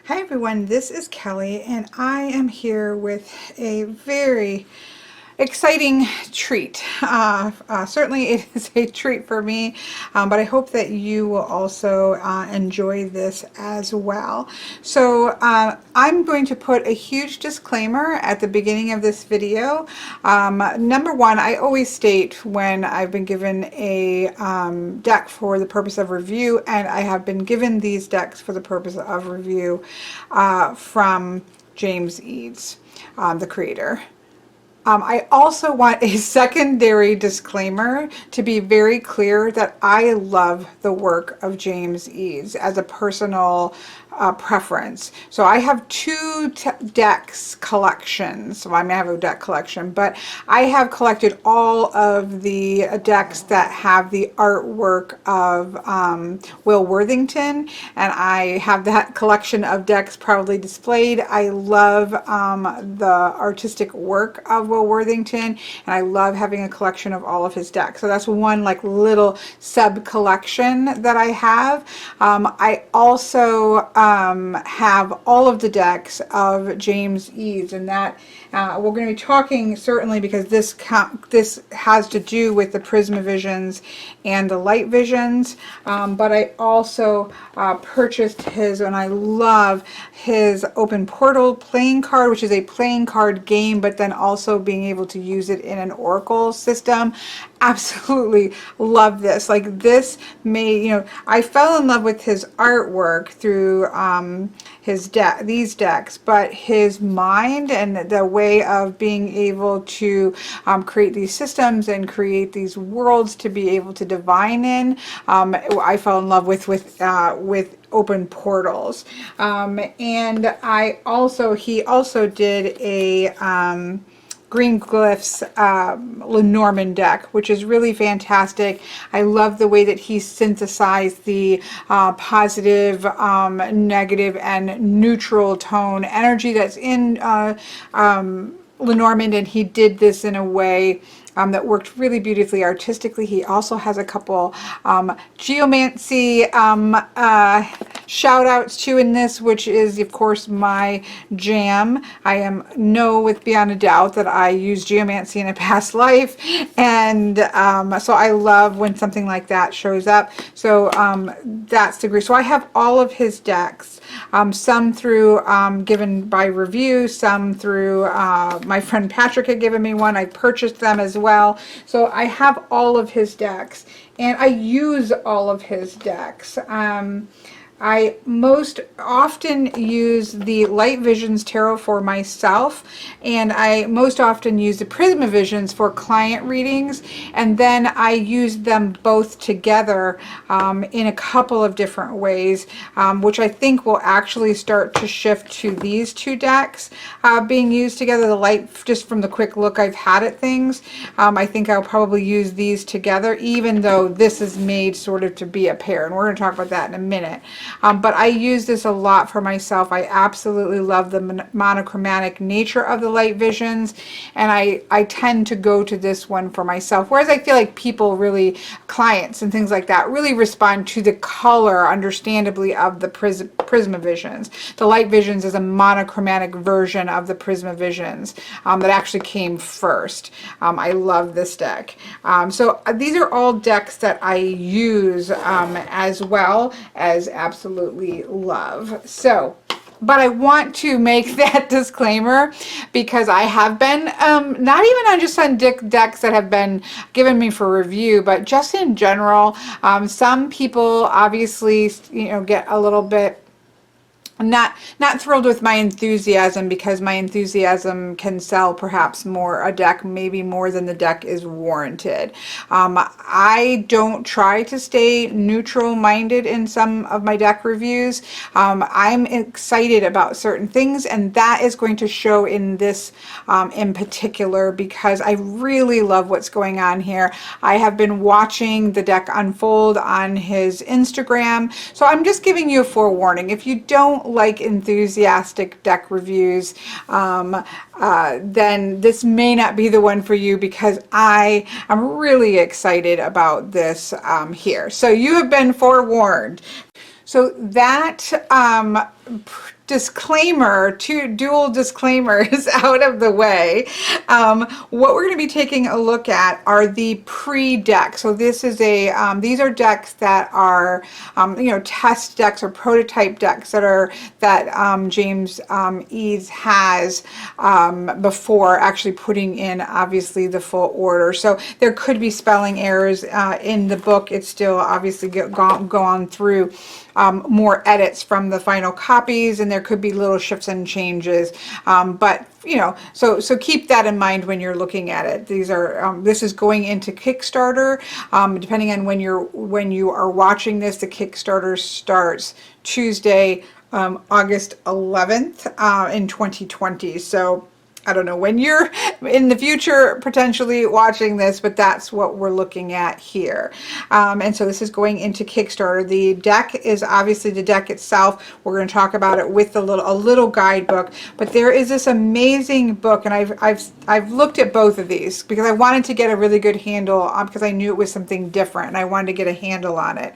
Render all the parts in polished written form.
Hi everyone, this is Kelly and I am here with a very exciting treat. Certainly it is a treat for me, but I hope that you will also enjoy this as well. So I'm going to put a huge disclaimer at the beginning of this video. Number one, I always state when I've been given a deck for the purpose of review, and I have been given these decks for the purpose of review from James Eads, the creator. I also want a secondary disclaimer to be very clear that I love the work of James Eads as a personal preference. So I have two decks collections. So I may have a deck collection, but I have collected all of the decks that have the artwork of Will Worthington, and I have that collection of decks proudly displayed. I love the artistic work of Will Worthington, and I love having a collection of all of his decks. So that's one like little sub collection that I have. I also have all of the decks of James Eads, and that we're going to be talking certainly because this has to do with the Prismavisions and the Light Visions, but I also purchased his, and I love his Open Portal playing card, which is a playing card game, but then also being able to use it in an Oracle system. Absolutely love this. Like this I fell in love with his artwork through these decks, but his mind and the way of being able to create these systems and create these worlds to be able to divine in, I fell in love with Open Portals. And he also did a Green Glyphs Lenormand deck, which is really fantastic. I love the way that he synthesized the positive, negative, and neutral tone energy that's in Lenormand, and he did this in a way that worked really beautifully artistically. He also has a couple geomancy shout outs too in this, which is of course my jam. I know with beyond a doubt that I used geomancy in a past life, and so I love when something like that shows up. So that's the great. So I have all of his decks, some through given by review, some through my friend Patrick had given me one. I purchased them as well. So I have all of his decks, and I use all of his decks. I most often use the Light Visions Tarot for myself, and I most often use the Prismavisions for client readings, and then I use them both together in a couple of different ways, which I think will actually start to shift to these two decks being used together. The Light, just from the quick look I've had at things, I think I'll probably use these together, even though this is made sort of to be a pair, and we're going to talk about that in a minute. But I use this a lot for myself. I absolutely love the monochromatic nature of the Light Visions, and I tend to go to this one for myself. Whereas I feel like people really, clients and things like that, really respond to the color, understandably, of the Prismavisions. The Light Visions is a monochromatic version of the Prismavisions that actually came first. I love this deck. So these are all decks that I use as well as absolutely love. So, but I want to make that disclaimer because I have been not even on just on decks that have been given me for review, but just in general. Some people obviously get a little bit not thrilled with my enthusiasm, because my enthusiasm can sell perhaps a deck maybe more than the deck is warranted. I don't try to stay neutral minded in some of my deck reviews. I'm excited about certain things, and that is going to show in this in particular, because I really love what's going on here. I have been watching the deck unfold on his Instagram, so I'm just giving you a forewarning. If you don't like enthusiastic deck reviews, then this may not be the one for you, because I am really excited about this here. So you have been forewarned. So that disclaimer, two dual disclaimers out of the way, what we're going to be taking a look at are the pre-deck. So this is these are decks that are, test decks or prototype decks that James Eads has before actually putting in, obviously, the full order. So there could be spelling errors in the book. It's still obviously gone through more edits from the final copies, and there could be little shifts and changes, but so keep that in mind when you're looking at it. This is going into Kickstarter. Depending on when you are watching this, the Kickstarter starts Tuesday, August 11th in 2020. So I don't know when you're in the future potentially watching this, but that's what we're looking at here. And so this is going into Kickstarter. The deck is obviously the deck itself. We're going to talk about it with a little guidebook, but there is this amazing book, and I've looked at both of these because I wanted to get a really good handle because I knew it was something different and I wanted to get a handle on it.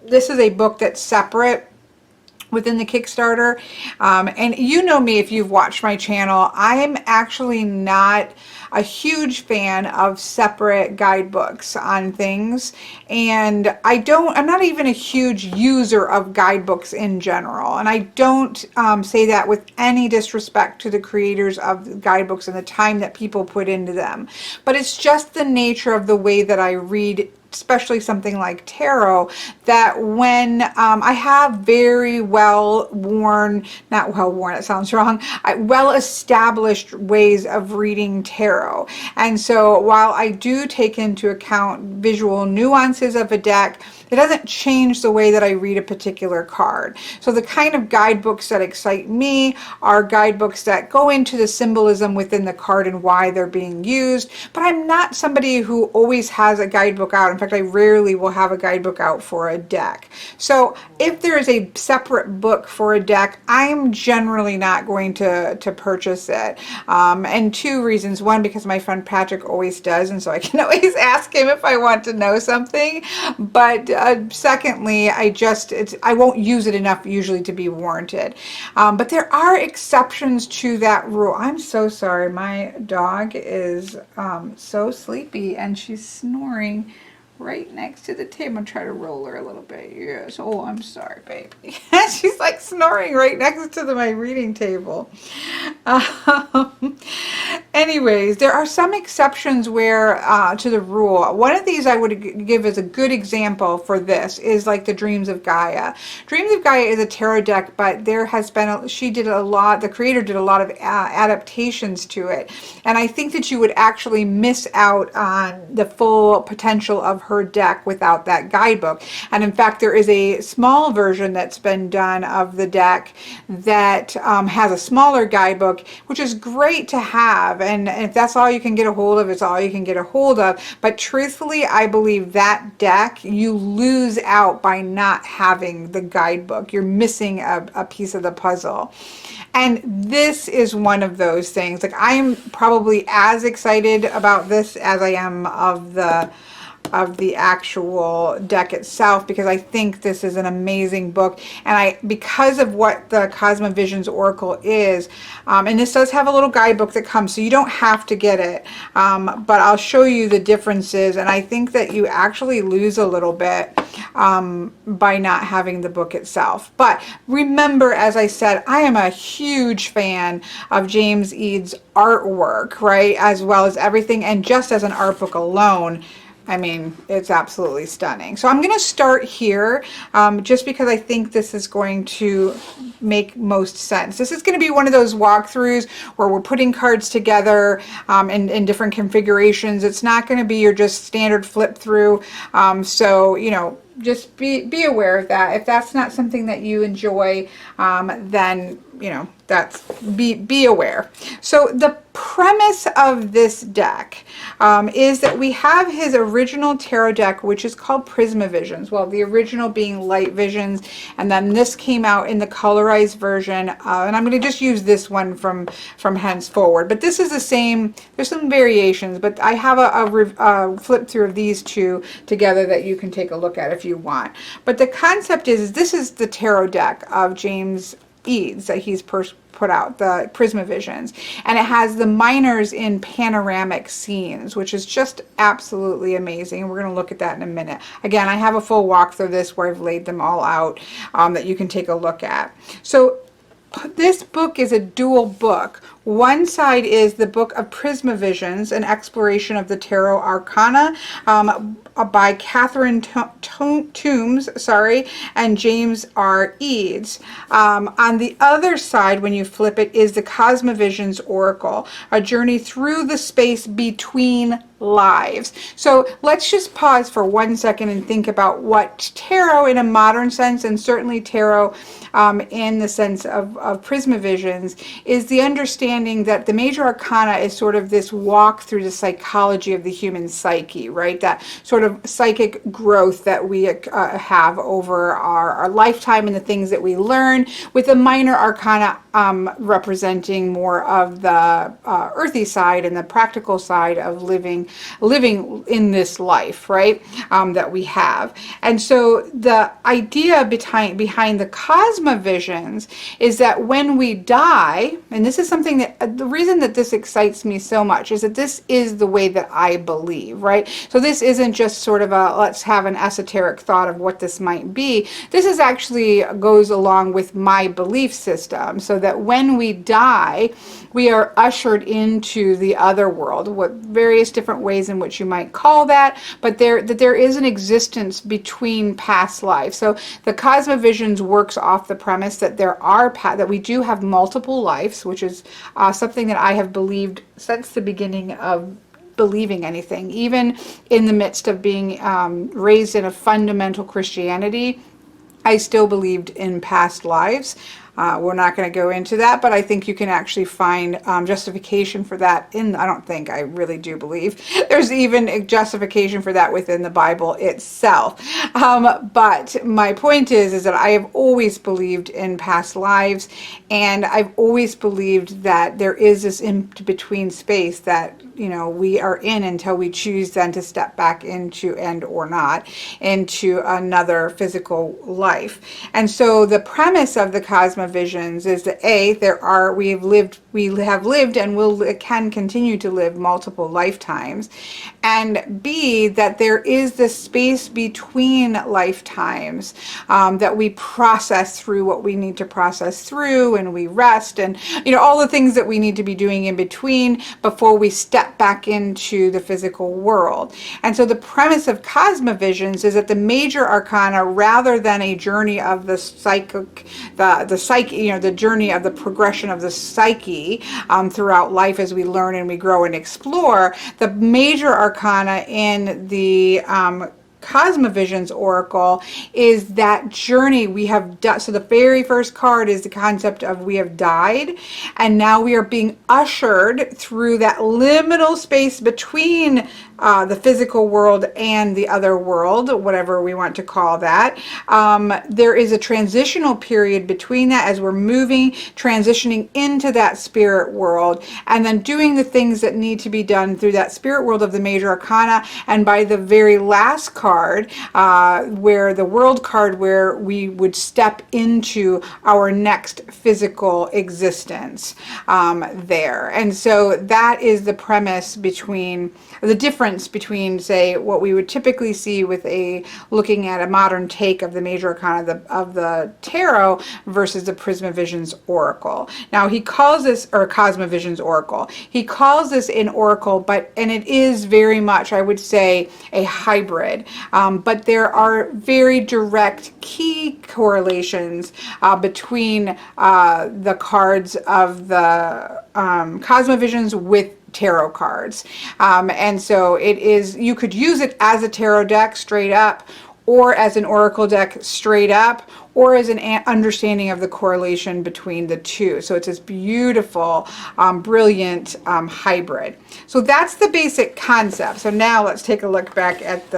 This is a book that's separate within the Kickstarter, and you know me if you've watched my channel, I'm actually not a huge fan of separate guidebooks on things, and I'm not even a huge user of guidebooks in general, and I don't say that with any disrespect to the creators of guidebooks and the time that people put into them, but it's just the nature of the way that I read, especially something like tarot, that when I have very it sounds wrong, well-established ways of reading tarot. And so while I do take into account visual nuances of a deck, it doesn't change the way that I read a particular card. So the kind of guidebooks that excite me are guidebooks that go into the symbolism within the card and why they're being used. But I'm not somebody who always has a guidebook out. In fact, I rarely will have a guidebook out for a deck. So if there is a separate book for a deck, I'm generally not going to purchase it. And two reasons. One, because my friend Patrick always does, and so I can always ask him if I want to know something. But secondly, I won't use it enough usually to be warranted. But there are exceptions to that rule. I'm so sorry. My dog is so sleepy and she's snoring right next to the table. I'm gonna try to roll her a little bit. Yes. Oh, I'm sorry, baby. She's like snoring right next to my reading table. Anyways, there are some exceptions where to the rule. One of these I would give as a good example for this is like the Dreams of Gaia. Dreams of Gaia is a tarot deck, but there has been the creator did a lot of adaptations to it, and I think that you would actually miss out on the full potential of her deck without that guidebook. And in fact, there is a small version that's been done of the deck that has a smaller guidebook, which is great to have. And if that's all you can get a hold of, it's all you can get a hold of. But truthfully, I believe that deck you lose out by not having the guidebook. You're missing a piece of the puzzle. And this is one of those things. Like, I am probably as excited about this as I am of the actual deck itself, because I think this is an amazing book, and because of what the Cosma Visions Oracle is, and this does have a little guidebook that comes, so you don't have to get it, but I'll show you the differences, and I think that you actually lose a little bit by not having the book itself. But remember, as I said, I am a huge fan of James Eads' artwork, right, as well as everything, and just as an art book alone, I mean, it's absolutely stunning. So I'm going to start here just because I think this is going to make most sense. This is going to be one of those walkthroughs where we're putting cards together in different configurations. It's not going to be your just standard flip through. So, just be aware of that. If that's not something that you enjoy, then be aware. So the premise of this deck is that we have his original tarot deck, which is called Prisma Visions. Well, the original being Light Visions, and then this came out in the colorized version, and I'm going to just use this one from henceforward. But this is the same. There's some variations, but I have a flip through of these two together that you can take a look at if you want. But the concept is this is the tarot deck of James Eads that he's put out, the Prismavisions, and it has the minors in panoramic scenes, which is just absolutely amazing. We're going to look at that in a minute. Again, I have a full walkthrough of this where I've laid them all out that you can take a look at. So this book is a dual book. One side is the book of Prismavisions, an exploration of the Tarot Arcana by Catherine Toombs, and James R. Eads. On the other side, when you flip it, is the Cosmavisions Oracle, a journey through the space between lives. So let's just pause for 1 second and think about what tarot in a modern sense, and certainly tarot in the sense of Prismavisions, is the understanding that the major arcana is sort of this walk through the psychology of the human psyche, right? That sort of psychic growth that we have over our lifetime and the things that we learn, with the minor arcana representing more of the earthy side and the practical side of living in this life, right? That we have. And so the idea behind the Cosmavisions is that when we die, and this is something that the reason that this excites me so much is that this is the way that I believe, right? So this isn't just sort of a let's have an esoteric thought of what this might be. This is actually goes along with my belief system, so that when we die, we are ushered into the other world, what various different ways in which you might call that, but there is an existence between past lives. So the Cosmavisions works off the premise that that we do have multiple lives, which is something that I have believed since the beginning of believing anything, even in the midst of being raised in a fundamental Christianity. I still believed in past lives. We're not going to go into that, but I think you can actually find justification for that I really do believe there's even a justification for that within the Bible itself. But my point is that I have always believed in past lives, and I've always believed that there is this in-between space that we are in until we choose then to step back into or not into another physical life. And so the premise of the Cosmavisions is that we have lived and can continue to live multiple lifetimes, and B, that there is this space between lifetimes that we process through what we need to process through, and we rest, and all the things that we need to be doing in between before we step back into the physical world. And so the premise of Cosmavisions is that the major arcana, rather than a journey of the psychic, the psyche, the journey of the progression of the psyche throughout life as we learn and we grow and explore, the major arcana in the Cosmavisions Oracle is that journey we have done. So the very first card is the concept of we have died, and now we are being ushered through that liminal space between the physical world and the other world, whatever we want to call that. There is a transitional period between that as we're transitioning into that spirit world, and then doing the things that need to be done through that spirit world of the major arcana. And by the very last card, where the world card, where we would step into our next physical existence there. And so that is the premise the difference between, say, what we would typically see with looking at a modern take of the major arcana of the tarot versus the Prismavisions Oracle. Now he calls this, or Cosmavisions Oracle, he calls this an oracle, and it is very much, I would say, a hybrid. But there are very direct key correlations between the cards of the Cosmavisions with tarot cards. And so you could use it as a tarot deck straight up, or as an oracle deck straight up, or as an understanding of the correlation between the two. So it's this beautiful, brilliant hybrid. So that's the basic concept. So now let's take a look back at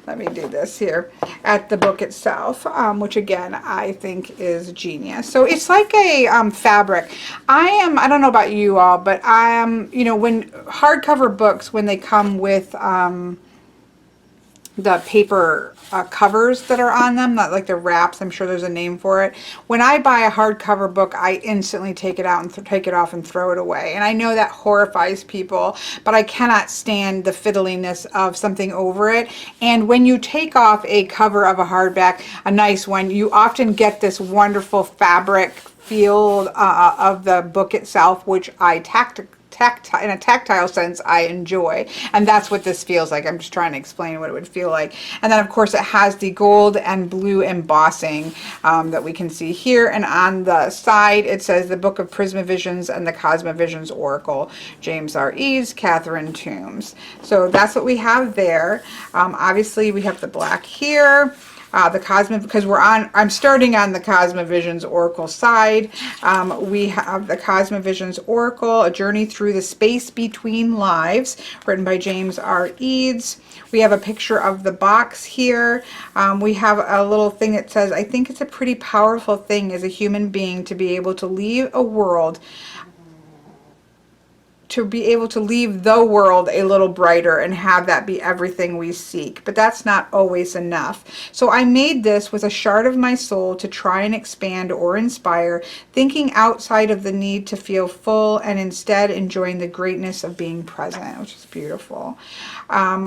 let me do this here, at the book itself, which again, I think is genius. So it's like a fabric. I don't know about you all, but when hardcover books, when they come with paper covers that are on them, not like the wraps. I'm sure there's a name for it. When I buy a hardcover book, I instantly take it out and take it off and throw it away. And I know that horrifies people, but I cannot stand the fiddliness of something over it. And when you take off a cover of a hardback, a nice one, you often get this wonderful fabric feel of the book itself, which I in a tactile sense, I enjoy. And that's what this feels like. I'm just trying to explain what it would feel like. And then, of course, it has the gold and blue embossing that we can see here. And on the side, it says the Book of Prismavisions and the Cosmavisions Oracle, James R. Eads, Catherine Toombs. So that's what we have there. Obviously, we have the black here. The Cosma, because I'm starting on the Cosmavisions Oracle side. We have the Cosmavisions Oracle, A Journey Through the Space Between Lives, written by James R. Eads. We have a picture of the box here. We have a little thing that says, I think it's a pretty powerful thing as a human being to be able to leave a world, to be able to leave the world a little brighter and have that be everything we seek. But that's not always enough. So I made this with a shard of my soul to try and expand or inspire, thinking outside of the need to feel full and instead enjoying the greatness of being present, which is beautiful.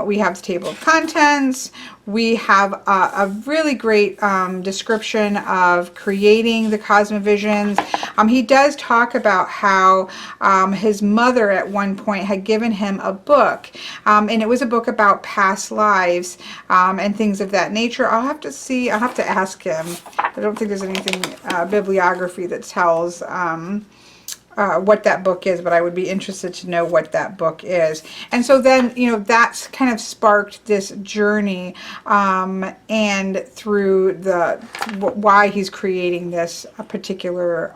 We have the table of contents. We have a really great description of creating the Cosmavisions. He does talk about how his mother at one point had given him a book, and it was a book about past lives and things of that nature. I'll have to ask him. I don't think there's anything bibliography that tells what that book is, but I would be interested to know what that book is. And so then, that's kind of sparked this journey and through why he's creating this particular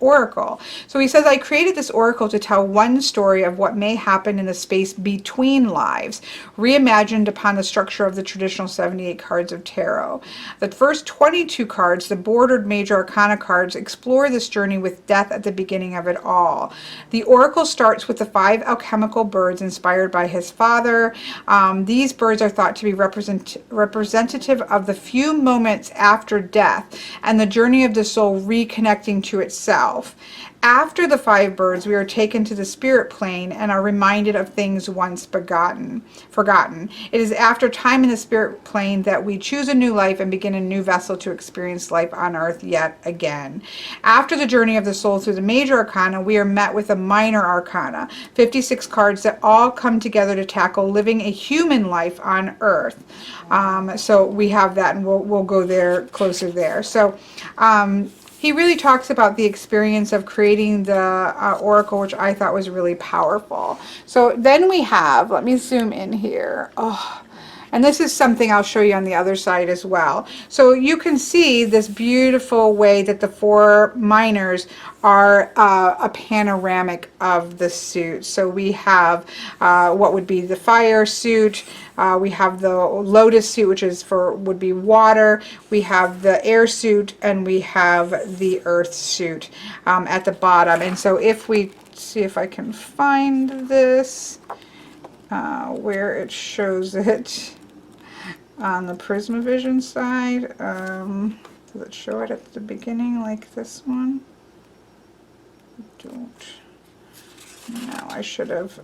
oracle. So he says, I created this oracle to tell one story of what may happen in the space between lives, reimagined upon the structure of the traditional 78 cards of tarot. The first 22 cards, the bordered major arcana cards, explore this journey with death at the beginning of it all. The oracle starts with the 5 alchemical birds inspired by his father. These birds are thought to be representative of the few moments after death and the journey of the soul reconnecting to itself. After the 5 birds, we are taken to the spirit plane and are reminded of things once forgotten. It is after time in the spirit plane that we choose a new life and begin a new vessel to experience life on earth yet again. After the journey of the soul through the major arcana, we are met with a minor arcana, 56 cards that all come together to tackle living a human life on earth. So we have that, and we'll go there closer there. So he really talks about the experience of creating the oracle, which I thought was really powerful. So then we have, let me zoom in here. Oh, and this is something I'll show you on the other side as well. So you can see this beautiful way that the 4 minors are a panoramic of the suit. So we have what would be the fire suit. We have the lotus suit, which is would be water. We have the air suit, and we have the earth suit at the bottom. And so if we see if I can find this, where it shows it on the Prismavision side, does it show it at the beginning like this one? Don't. No, I should have.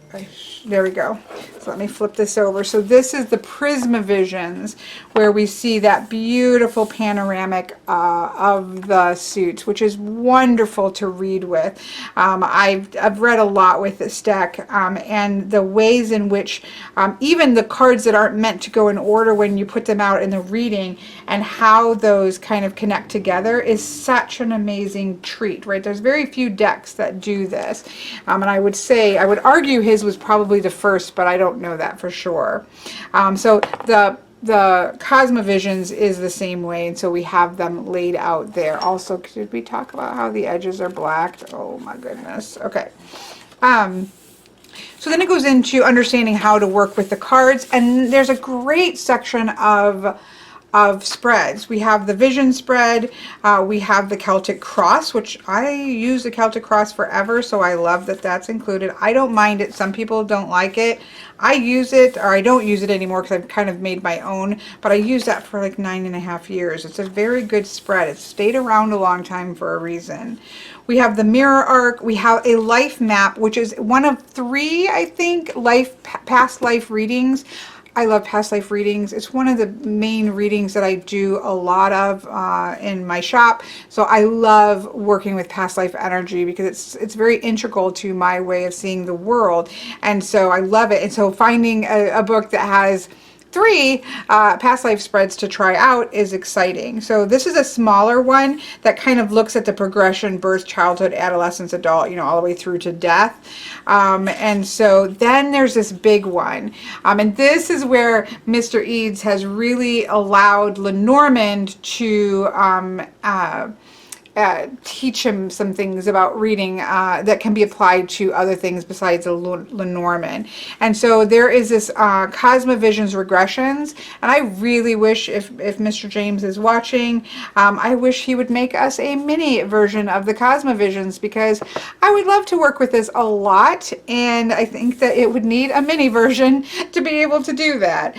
There we go. So let me flip this over. So this is the Prismavisions, where we see that beautiful panoramic of the suits, which is wonderful to read with. I've read a lot with this deck, and the ways in which even the cards that aren't meant to go in order when you put them out in the reading, and how those kind of connect together is such an amazing treat, right? There's very few decks that do this, and I would argue his was probably the first, but I don't know that for sure. So the Cosmavisions is the same way, and so we have them laid out there. Also, did we talk about how the edges are blacked? Oh my goodness. Okay. So then it goes into understanding how to work with the cards, and there's a great section of of spreads. We have the Vision spread, we have the Celtic Cross, which I use the Celtic Cross forever, so I love that that's included. I don't mind it. Some people don't like it. I use it, or I don't use it anymore because I've kind of made my own, but I use that for like 9.5 years. It's a very good spread. It's stayed around a long time for a reason. We have the mirror arc. We have a life map, which is one of 3, I think, past life readings. I love past life readings. It's one of the main readings that I do a lot of in my shop. So I love working with past life energy because it's very integral to my way of seeing the world. And so I love it. And so finding a book that has 3 past life spreads to try out is exciting. So this is a smaller one that kind of looks at the progression: birth, childhood, adolescence, adult, you know, all the way through to death. And so then there's this big one. And this is where Mr. Eads has really allowed Lenormand to teach him some things about reading that can be applied to other things besides Lenormand. And so there is this Cosma Visions Regressions, and I really wish, if Mr. James is watching, I wish he would make us a mini version of the Cosma Visions, because I would love to work with this a lot, and I think that it would need a mini version to be able to do that.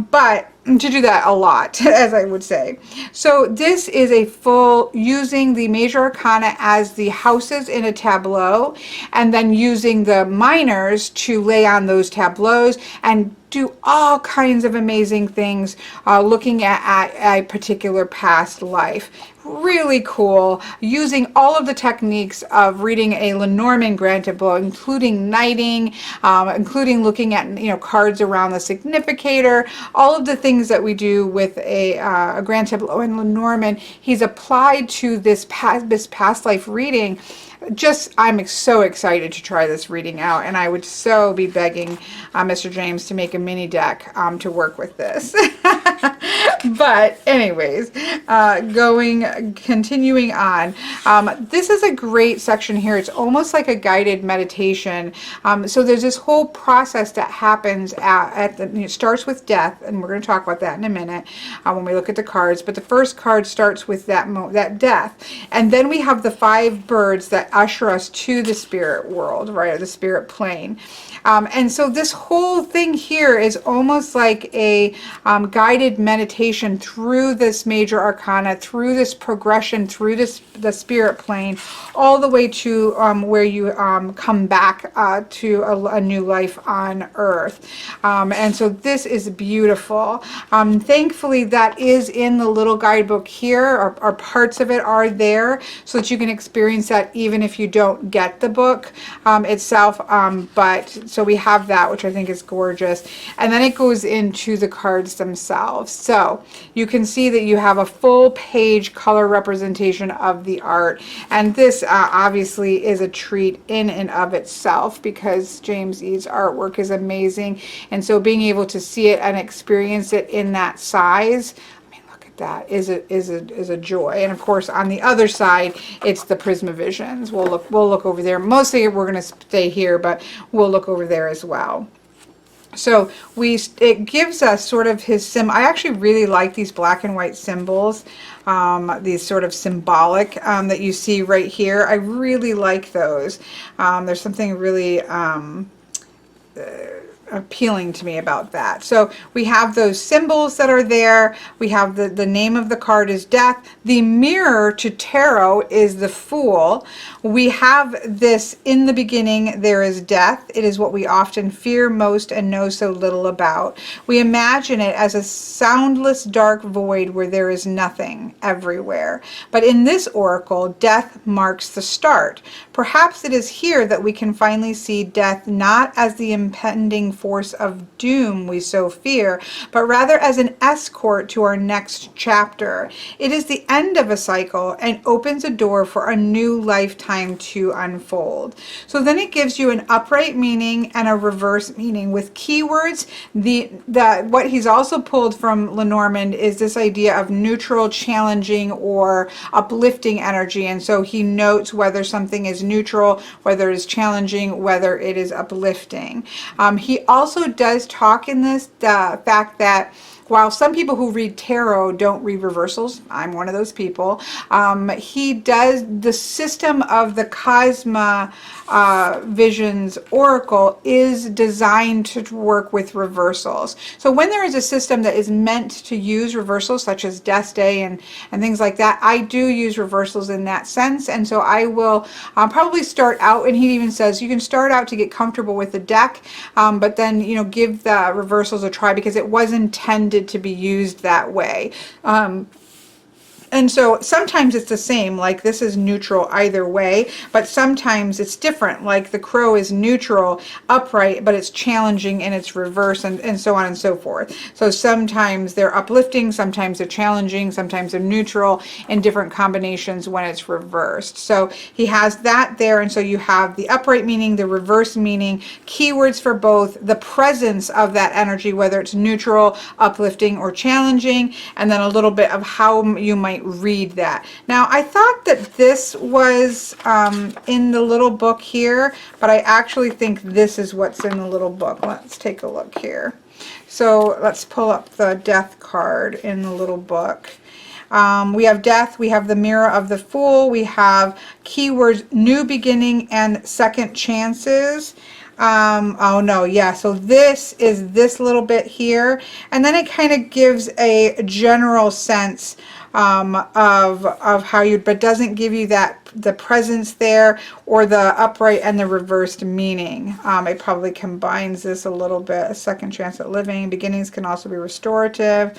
But to do that a lot, as I would say. So this is a full, using the major arcana as the houses in a tableau, and then using the minors to lay on those tableaus and do all kinds of amazing things, looking at a particular past life. Really cool, using all of the techniques of reading a Lenormand granted book, including knighting, including looking at, you know, cards around the significator, all of the things that we do with a grand tableau in Lenormand. He's applied to this past life reading. Just, I'm so excited to try this reading out, and I would so be begging Mr. James to make a mini deck to work with this. But anyways, continuing on, this is a great section here. It's almost like a guided meditation. So there's this whole process that happens it starts with death, and we're going to talk about that in a minute when we look at the cards. But the first card starts with that death, and then we have the 5 birds that usher us to the spirit world, right, or the spirit plane. And so this whole thing here is almost like a guided meditation through this major arcana, through this progression, through the spirit plane, all the way to where you come back to a new life on Earth. And so this is beautiful. Thankfully, that is in the little guidebook here, or parts of it are there, so that you can experience that even if you don't get the book itself. But so we have that, which I think is gorgeous. And then it goes into the cards themselves. So you can see that you have a full page color representation of the art. And this obviously is a treat in and of itself, because James Eads' artwork is amazing. And so being able to see it and experience it in that size, that is a joy. And of course, on the other side, it's the Prisma Visions. We'll look over there. Mostly we're going to stay here, but we'll look over there as well. So it gives us sort of his symbol. I actually really like these black and white symbols, these sort of symbolic that you see right here. I really like those. There's something really appealing to me about that. So we have those symbols that are there. We have the name of the card is death. The mirror to tarot is the Fool. We have this in the beginning, there is death. It is what we often fear most and know so little about. We imagine it as a soundless dark void where there is nothing everywhere. But in this oracle, death marks the start. Perhaps it is here that we can finally see death not as the impending force of doom we so fear, but rather as an escort to our next chapter. It is the end of a cycle and opens a door for a new lifetime to unfold. So then it gives you an upright meaning and a reverse meaning with keywords. What he's also pulled from Lenormand is this idea of neutral, challenging, or uplifting energy. And so he notes whether something is neutral, whether it is challenging, whether it is uplifting. He also does talk in this the fact that while some people who read tarot don't read reversals, I'm one of those people, he does, the system of the Cosma Visions Oracle is designed to work with reversals. So when there is a system that is meant to use reversals, such as Death Day and things like that, I do use reversals in that sense. And so I will probably start out, and he even says you can start out to get comfortable with the deck, but then, you know, give the reversals a try, because it was intended to be used that way. And so sometimes it's the same, like this is neutral either way, but sometimes it's different, like the Crow is neutral, upright, but it's challenging in its reverse, and so on and so forth. So sometimes they're uplifting, sometimes they're challenging, sometimes they're neutral, in different combinations when it's reversed. So he has that there, and so you have the upright meaning, the reverse meaning, keywords for both, the presence of that energy, whether it's neutral, uplifting, or challenging, and then a little bit of how you might read that. Now, I thought that this was in the little book here, but I actually think this is what's in the little book. Let's take a look here. So let's pull up the Death card in the little book. We have Death, we have the Mirror of the Fool, we have keywords new beginning and second chances. Oh no, yeah, so this is this little bit here, and then it kind of gives a general sense of how you, but doesn't give you that, the presence there, or the upright and the reversed meaning. It probably combines this a little bit. A second chance at living, beginnings can also be restorative.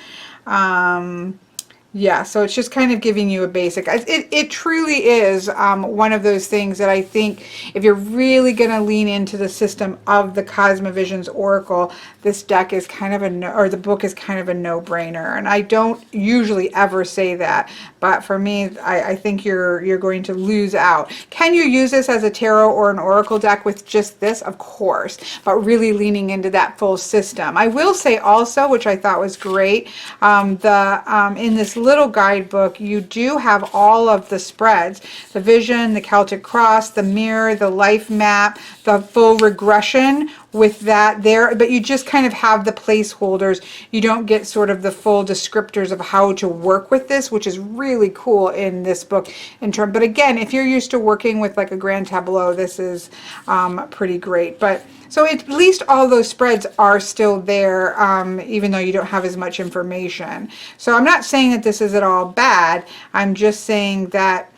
Yeah, so it's just kind of giving you a basic. It truly is one of those things that I think if you're really going to lean into the system of the Cosma Visions Oracle, this deck is kind of a no, or the book is kind of a no-brainer. And I don't usually ever say that, but for me, I think you're going to lose out. Can you use this as a tarot or an oracle deck with just this? Of course, but really leaning into that full system. I will say also, which I thought was great, in this little guidebook, you do have all of the spreads, the vision, the Celtic cross, the mirror, the life map, the full regression with that there, but you just kind of have the placeholders. You don't get sort of the full descriptors of how to work with this, which is really cool in this book in term. But again, if you're used to working with like a grand tableau, this is pretty great. But so at least all those spreads are still there, even though you don't have as much information. So I'm not saying that this is at all bad. I'm just saying that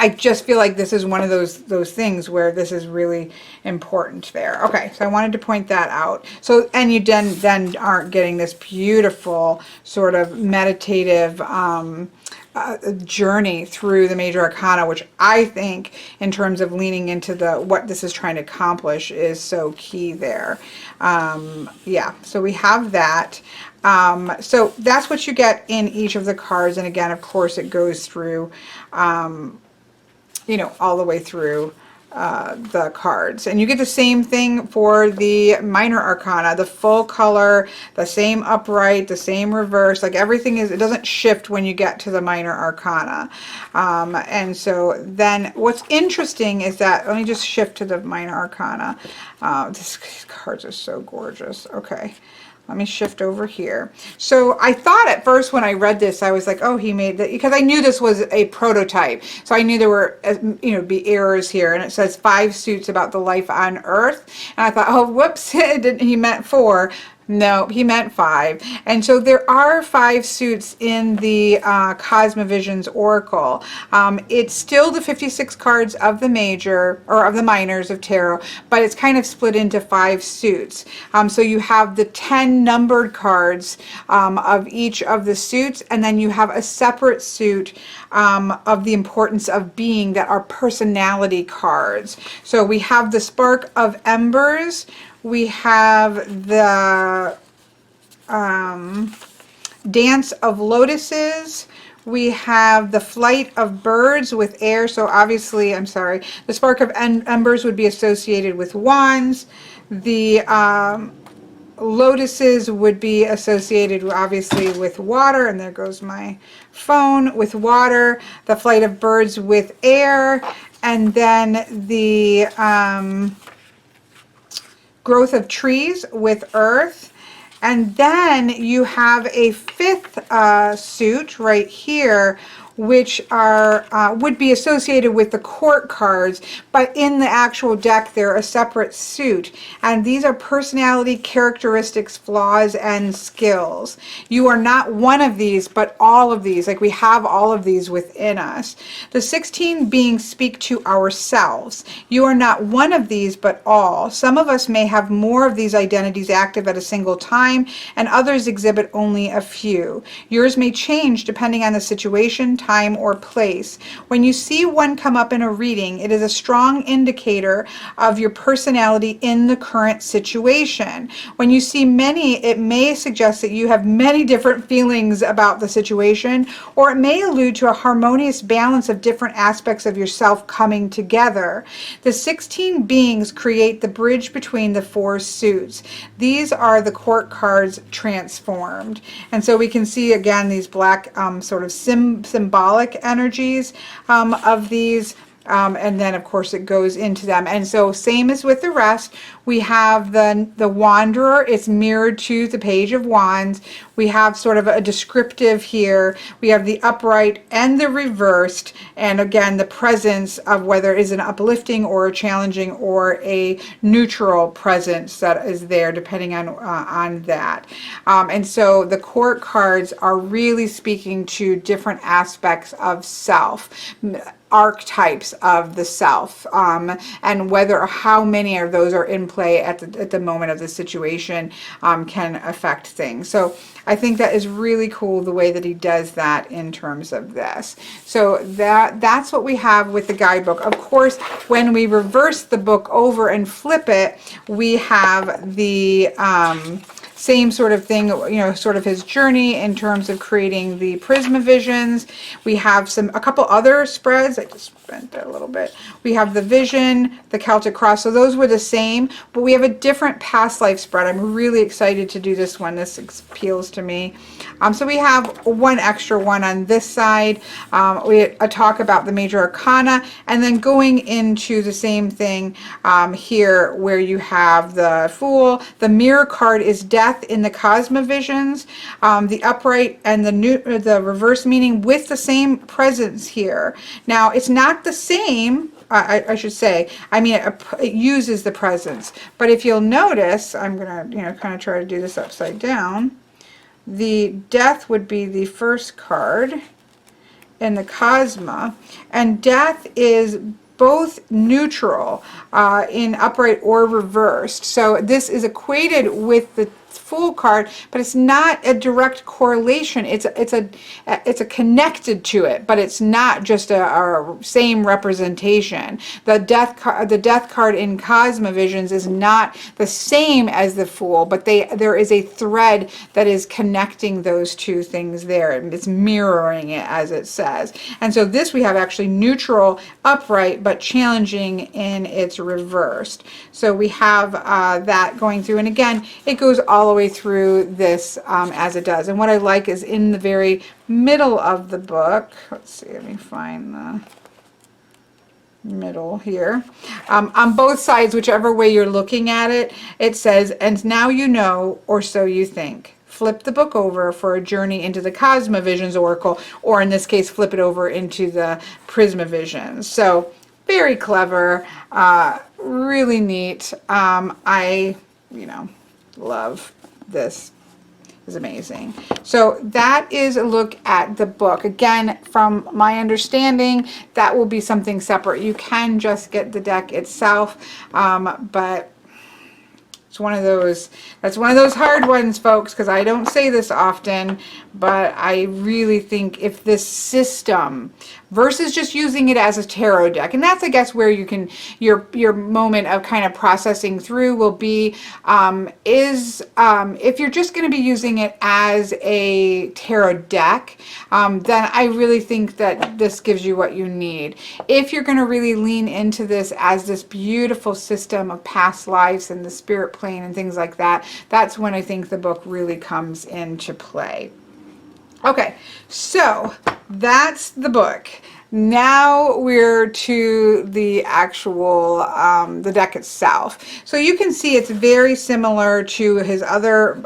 I just feel like this is one of those things where this is really important there. Okay, so I wanted to point that out. So, and you then aren't getting this beautiful sort of meditative journey through the major arcana, which I think in terms of leaning into what this is trying to accomplish is so key there. Yeah, so we have that. So that's what you get in each of the cards, and again, of course, it goes through you know, all the way through the cards. And you get the same thing for the minor arcana, the full color, the same upright, the same reverse, like everything is, it doesn't shift when you get to the minor arcana. And so then what's interesting is that, let me just shift to the minor arcana. These cards are so gorgeous. Okay. Let me shift over here. So I thought at first when I read this, I was like, oh, he made that, because I knew this was a prototype. So I knew there were, you know, be errors here. And it says 5 suits about the life on Earth. And I thought, oh, whoops, he meant 4. No, he meant 5. And so there are 5 suits in the Cosma Visions Oracle. It's still the 56 cards of the major, or of the minors of tarot, but it's kind of split into 5 suits. So you have the 10 numbered cards of each of the suits, and then you have a separate suit of the importance of being that are personality cards. So we have the Spark of Embers, we have the Dance of Lotuses, we have the Flight of Birds with air, so obviously, I'm sorry, the Spark of Embers would be associated with wands, the Lotuses would be associated obviously with water, and there goes my phone, with water, the Flight of Birds with air, and then the Growth of Trees with earth, And then you have a fifth suit right here, which are would be associated with the court cards, but in the actual deck they're a separate suit. And these are personality characteristics, flaws, and skills. You are not one of these, but all of these. Like, we have all of these within us. The 16 beings speak to ourselves. You are not one of these, but all. Some of us may have more of these identities active at a single time, and others exhibit only a few. Yours may change depending on the situation, time, or place. When you see one come up in a reading, it is a strong indicator of your personality in the current situation. When you see many, it may suggest that you have many different feelings about the situation, or it may allude to a harmonious balance of different aspects of yourself coming together. The 16 beings create the bridge between the 4 suits. These are the court cards transformed. And so we can see again these black sort of symbolic energies of these, and then of course it goes into them. And so same as with the rest, we have the Wanderer. It's mirrored to the Page of Wands. We have sort of a descriptive here. We have the upright and the reversed, and again the presence of whether it is an uplifting or a challenging or a neutral presence that is there depending on that. And so the court cards are really speaking to different aspects of self, archetypes of the self, and whether or how many of those are in play at the moment of the situation can affect things. So I think that is really cool the way that he does that in terms of this. So that's what we have with the guidebook. Of course, when we reverse the book over and flip it, we have the same sort of thing, you know, sort of his journey in terms of creating the Prisma visions. We have a couple other spreads. I just bent that a little bit. We have the Vision, the Celtic Cross. So those were the same, but we have a different past life spread. I'm really excited to do this one. This appeals to me. So we have one extra one on this side. We talk about the major arcana, and then going into the same thing here where you have the Fool. The Mirror card is death in the Cosma visions, the upright and the reverse meaning with the same presence here. Now it's not the same, I should say. I mean, it uses the presence, but if you'll notice, I'm gonna kind of try to do this upside down. The death would be the first card in the Cosma, and death is both neutral in upright or reversed. So this is equated with the Fool card, but it's not a direct correlation. It's a connected to it, but it's not just a same representation. The death card in Cosma Visions is not the same as the Fool, but there is a thread that is connecting those two things there. It's mirroring it, as it says. And so this we have actually neutral, upright, but challenging in its reversed. So we have that going through, and again, it goes all the way through this as it does. And what I like is in the very middle of the book, let's see, let me find the middle here, on both sides, whichever way you're looking at it, it says, "And now you know, or so you think. Flip the book over for a journey into the Cosma Visions Oracle," or in this case, flip it over into the Prisma Visions. So very clever, really neat. I love this. Is amazing. So that is a look at the book. Again, from my understanding, that will be something separate. You can just get the deck itself, but it's one of those, that's one of those hard ones, folks, because I don't say this often, but I really think if this system, versus just using it as a tarot deck, and that's, I guess, where you can, your moment of kind of processing through will be, if you're just going to be using it as a tarot deck, then I really think that this gives you what you need. If you're going to really lean into this as this beautiful system of past lives and the spirit plane and things like that, that's when I think the book really comes into play. Okay, so that's the book. Now we're to the actual, the deck itself. So you can see it's very similar to his other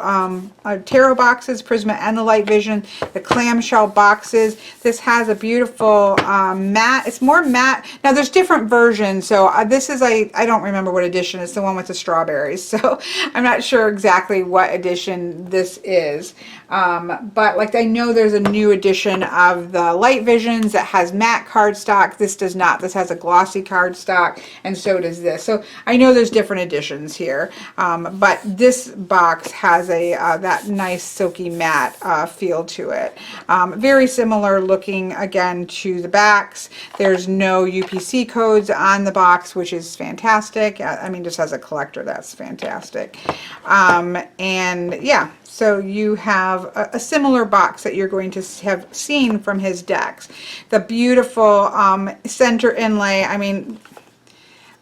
tarot boxes, Prisma and the Light Vision, the clamshell boxes. This has a beautiful matte. It's more matte. Now there's different versions. So this is, I don't remember what edition. It's the one with the strawberries. So I'm not sure exactly what edition this is. But like I know there's a new edition of the Light Visions that has matte cardstock. This does not. This has a glossy cardstock, and so does this. So I know there's different editions here, but this box has a that nice silky matte feel to it. Very similar looking again to the backs. There's no UPC codes on the box, which is fantastic. I mean, just as a collector, that's fantastic. And yeah. So you have a similar box that you're going to have seen from his decks. The beautiful center inlay. I mean,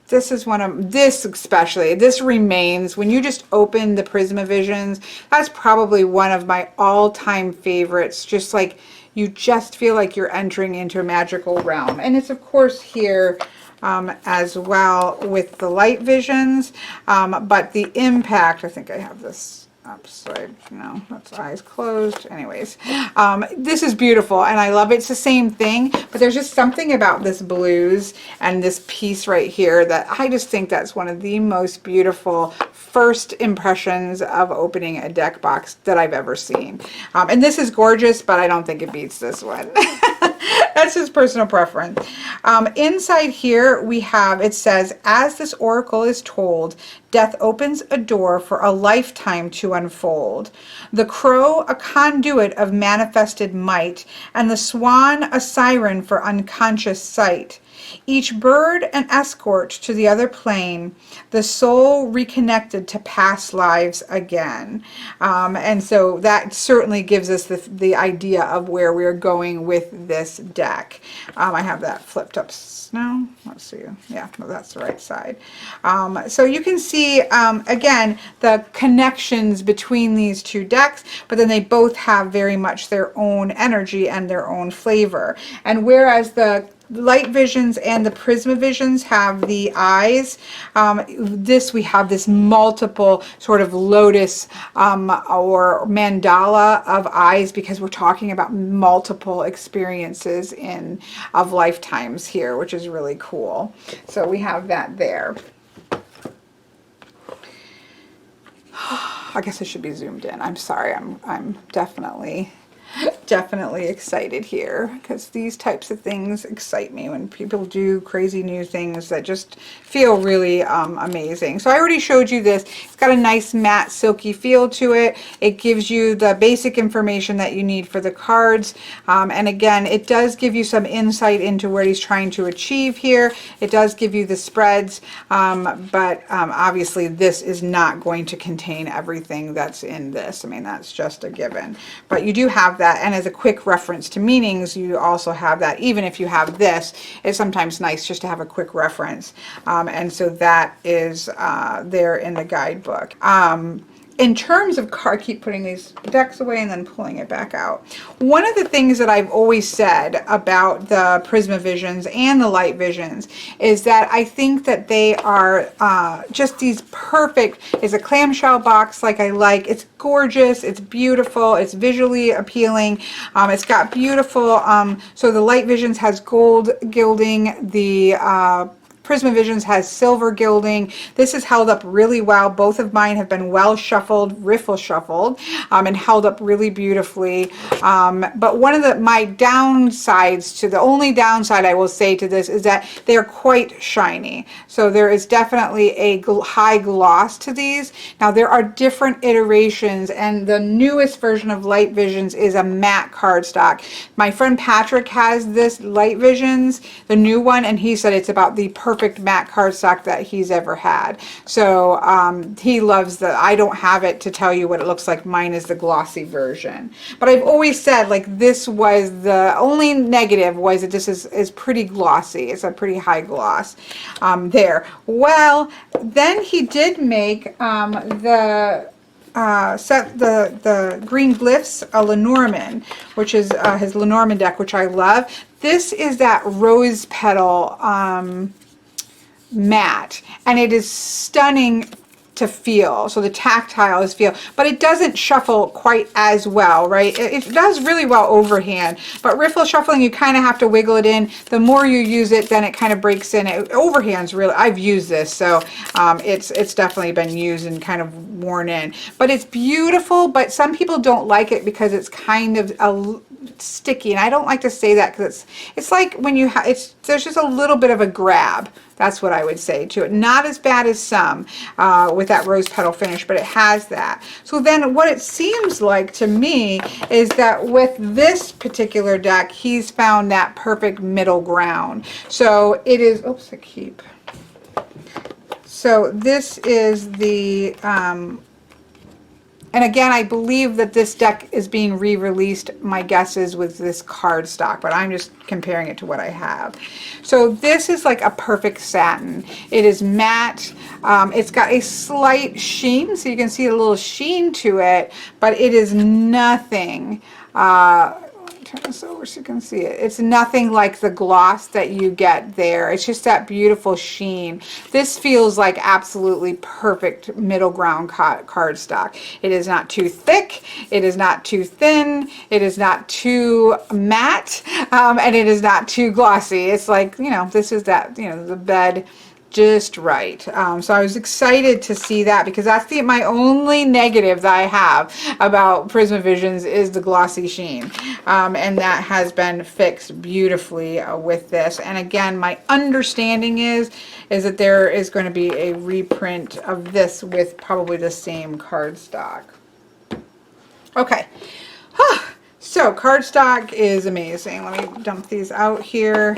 this is one of, this especially, this remains, when you just open the Prisma Visions, that's probably one of my all-time favorites. Just like, you just feel like you're entering into a magical realm. And it's of course here as well with the Light Visions, but the impact, I think I have this upside, no, that's eyes closed. Anyways, this is beautiful and I love it. It's the same thing, but there's just something about this blues and this piece right here that I just think that's one of the most beautiful first impressions of opening a deck box that I've ever seen. And this is gorgeous, but I don't think it beats this one. That's just personal preference. Inside here we have, it says, as this oracle is told, death opens a door for a lifetime to unfold. The crow a conduit of manifested might, and the swan a siren for unconscious sight. Each bird an escort to the other plane, the soul reconnected to past lives again. And so that certainly gives us the idea of where we're going with this deck. I have that flipped up now. Let's see. Yeah, no, that's the right side. So you can see, again, the connections between these two decks, but then they both have very much their own energy and their own flavor. And whereas the Light Visions and the Prisma Visions have the eyes, we have this multiple sort of lotus or mandala of eyes, because we're talking about multiple experiences of lifetimes here, which is really cool. So we have that there. I guess I should be zoomed in. I'm sorry. I'm definitely excited here, because these types of things excite me when people do crazy new things that just feel really amazing. So I already showed you this. It's got a nice matte silky feel to it. It gives you the basic information that you need for the cards, and again, it does give you some insight into what he's trying to achieve here. It does give you the spreads, but obviously this is not going to contain everything that's in this. I mean, that's just a given, but you do have that, and as a quick reference to meanings, you also have that. Even if you have this, it's sometimes nice just to have a quick reference, and so that is there in the guidebook. In terms of I keep putting these decks away and then pulling it back out. One of the things that I've always said about the Prisma Visions and the Light Visions is that I think that they are just these perfect, it's a clamshell box like I like. It's gorgeous, it's beautiful, it's visually appealing. It's got beautiful, so the Light Visions has gold gilding, the Prisma Visions has silver gilding. This is held up really well. Both of mine have been well shuffled, riffle shuffled, and held up really beautifully. But one of my downsides the only downside I will say to this is that they're quite shiny. So there is definitely a high gloss to these. Now there are different iterations, and the newest version of Light Visions is a matte cardstock. My friend Patrick has this Light Visions, the new one, and he said it's about the perfect matte cardstock that he's ever had. So he loves I don't have it to tell you what it looks like. Mine is the glossy version. But I've always said, like, this was the only negative was that this is pretty glossy. It's a pretty high gloss there. Well, then he did make the set the green glyphs, a Lenormand, which is his Lenormand deck, which I love. This is that rose petal matte, and it is stunning to feel. So the tactile is feel, but it doesn't shuffle quite as well, right? It does really well overhand, but riffle shuffling, you kind of have to wiggle it in. The more you use it, then it kind of breaks in. Overhand's really, I've used this, so it's definitely been used and kind of worn in. But it's beautiful, but some people don't like it because it's kind of sticky, and I don't like to say that because it's like when you there's just a little bit of a grab. That's what I would say to it. Not as bad as some with that rose petal finish, but it has that. So then what it seems like to me is that with this particular deck, he's found that perfect middle ground. So it is, oops, I keep. So this is the, and again, I believe that this deck is being re-released, my guess is with this card stock, but I'm just comparing it to what I have. So this is like a perfect satin. It is matte. It's got a slight sheen, so you can see a little sheen to it, but it is nothing. Turn this over so you can see it. It's nothing like the gloss that you get there. It's just that beautiful sheen. This feels like absolutely perfect middle ground cardstock. It is not too thick. It is not too thin. It is not too matte. And it is not too glossy. It's like, you know, this is that, you know, the bed just right. So I was excited to see that because that's my only negative that I have about Prismavisions is the glossy sheen. And that has been fixed beautifully with this. And again, my understanding is that there is going to be a reprint of this with probably the same cardstock. Okay. So cardstock is amazing. Let me dump these out here.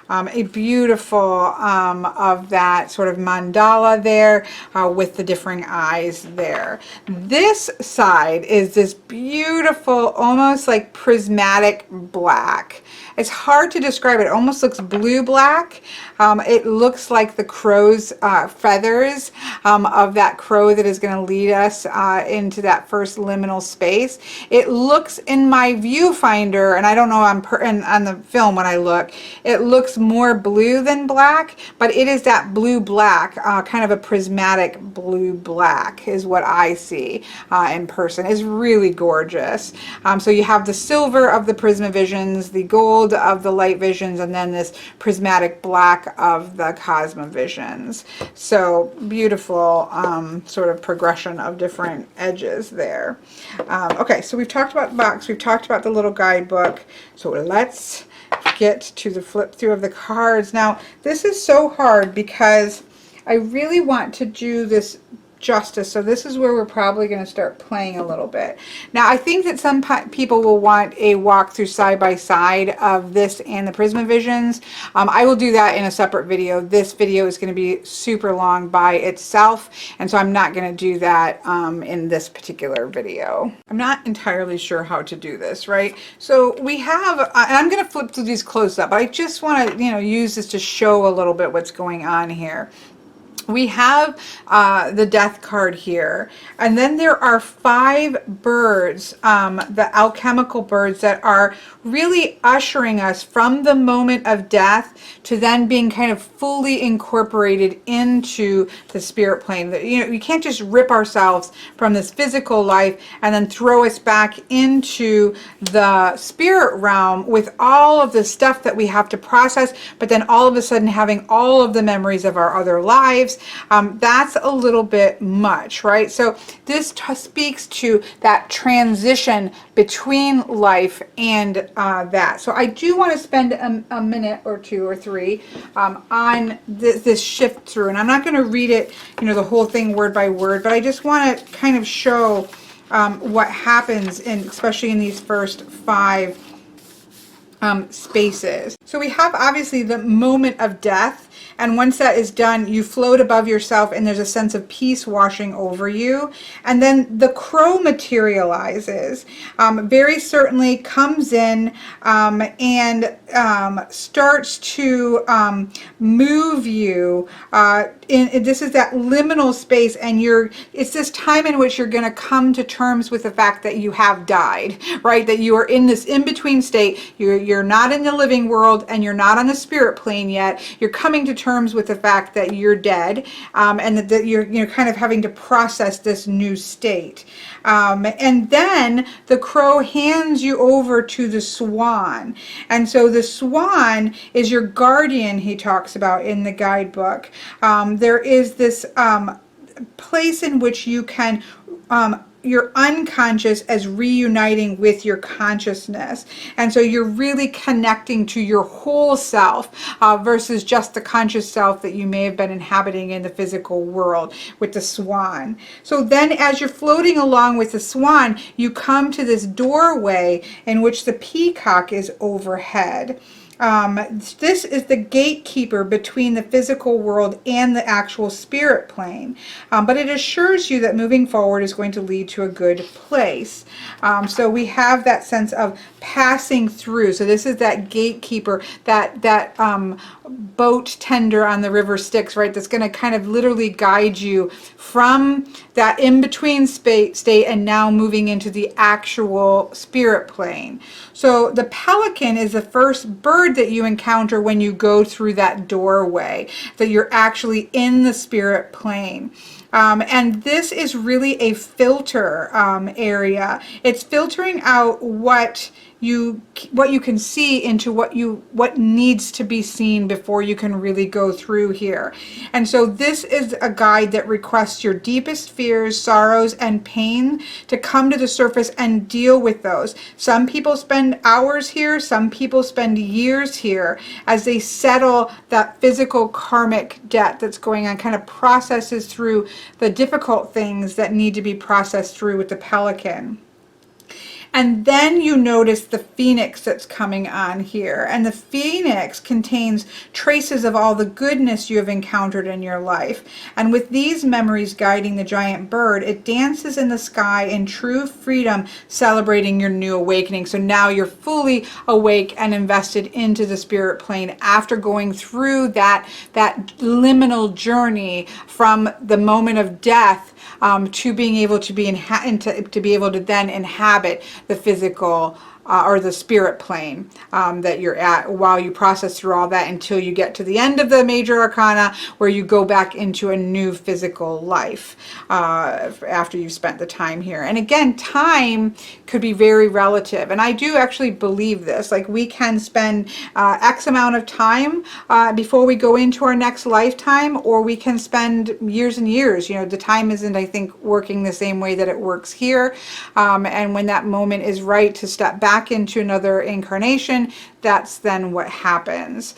A beautiful of that sort of mandala there with the differing eyes there. This side is this beautiful, almost like prismatic black. It's hard to describe it. It almost looks blue black. It looks like the crow's feathers of that crow that is going to lead us into that first liminal space. It looks in my viewfinder, and I don't know on the film when I look, it looks more blue than black, but it is that blue black, kind of a prismatic blue black is what I see in person. It's really gorgeous. So you have the silver of the Prismavisions, the gold of the Light Visions, and then this prismatic black of the Cosma Visions. So beautiful sort of progression of different edges there. Okay, so we've talked about the box, we've talked about the little guidebook, so let's get to the flip through of the cards. Now this is so hard because I really want to do this justice, so this is where we're probably going to start playing a little bit. Now I think that some people will want a walkthrough side by side of this and the Prismavisions. I will do that in a separate video. This video is going to be super long by itself, and so I'm not going to do that in this particular video. I'm not entirely sure how to do this, right? So we have, and I'm going to flip through these close up, but I just want to, you know, use this to show a little bit what's going on here. We have the death card here, and then there are 5 birds, the alchemical birds that are really ushering us from the moment of death to then being kind of fully incorporated into the spirit plane. You know, you can't just rip ourselves from this physical life and then throw us back into the spirit realm with all of the stuff that we have to process, but then all of a sudden having all of the memories of our other lives. That's a little bit much, right? So this speaks to that transition between life and that. So I do want to spend a minute or 2 or 3 on this shift through, and I'm not going to read it, you know, the whole thing word by word, but I just want to kind of show what happens in, especially in these first 5 spaces. So we have obviously the moment of death, and once that is done, you float above yourself and there's a sense of peace washing over you. And then the crow materializes, very certainly comes in and starts to move you. This is that liminal space, and it's this time in which you're going to come to terms with the fact that you have died, right? That you are in this in-between state. You're not in the living world and you're not on the spirit plane yet. You're coming to terms with the fact that you're dead, and that you're kind of having to process this new state. And then the crow hands you over to the swan. And so the swan is your guardian, he talks about in the guidebook. There is this place in which you can your unconscious as reuniting with your consciousness. And so you're really connecting to your whole self versus just the conscious self that you may have been inhabiting in the physical world with the swan. So then as you're floating along with the swan, you come to this doorway in which the peacock is overhead. This is the gatekeeper between the physical world and the actual spirit plane. But it assures you that moving forward is going to lead to a good place. So we have that sense of passing through. So this is that gatekeeper, that boat tender on the river Styx, right? That's going to kind of literally guide you from that in-between state and now moving into the actual spirit plane. So the pelican is the first bird that you encounter when you go through that doorway, that you're actually in the spirit plane. And this is really a filter area. It's filtering out what you can see into what needs to be seen before you can really go through here. And so this is a guide that requests your deepest fears, sorrows, and pain to come to the surface and deal with those. Some people spend hours here, some people spend years here as they settle that physical karmic debt that's going on, kind of processes through the difficult things that need to be processed through with the pelican. And then you notice the phoenix that's coming on here. And the phoenix contains traces of all the goodness you have encountered in your life. And with these memories guiding the giant bird, it dances in the sky in true freedom, celebrating your new awakening. So now you're fully awake and invested into the spirit plane after going through that liminal journey from the moment of death to being able to be to be able to then inhabit the physical or the spirit plane that you're at while you process through all that until you get to the end of the major arcana, where you go back into a new physical life after you've spent the time here. And again, time could be very relative, and I do actually believe this. Like, we can spend X amount of time before we go into our next lifetime, or we can spend years and years. You know, the time isn't, I think, working the same way that it works here. And when that moment is right to step back into another incarnation, that's then what happens.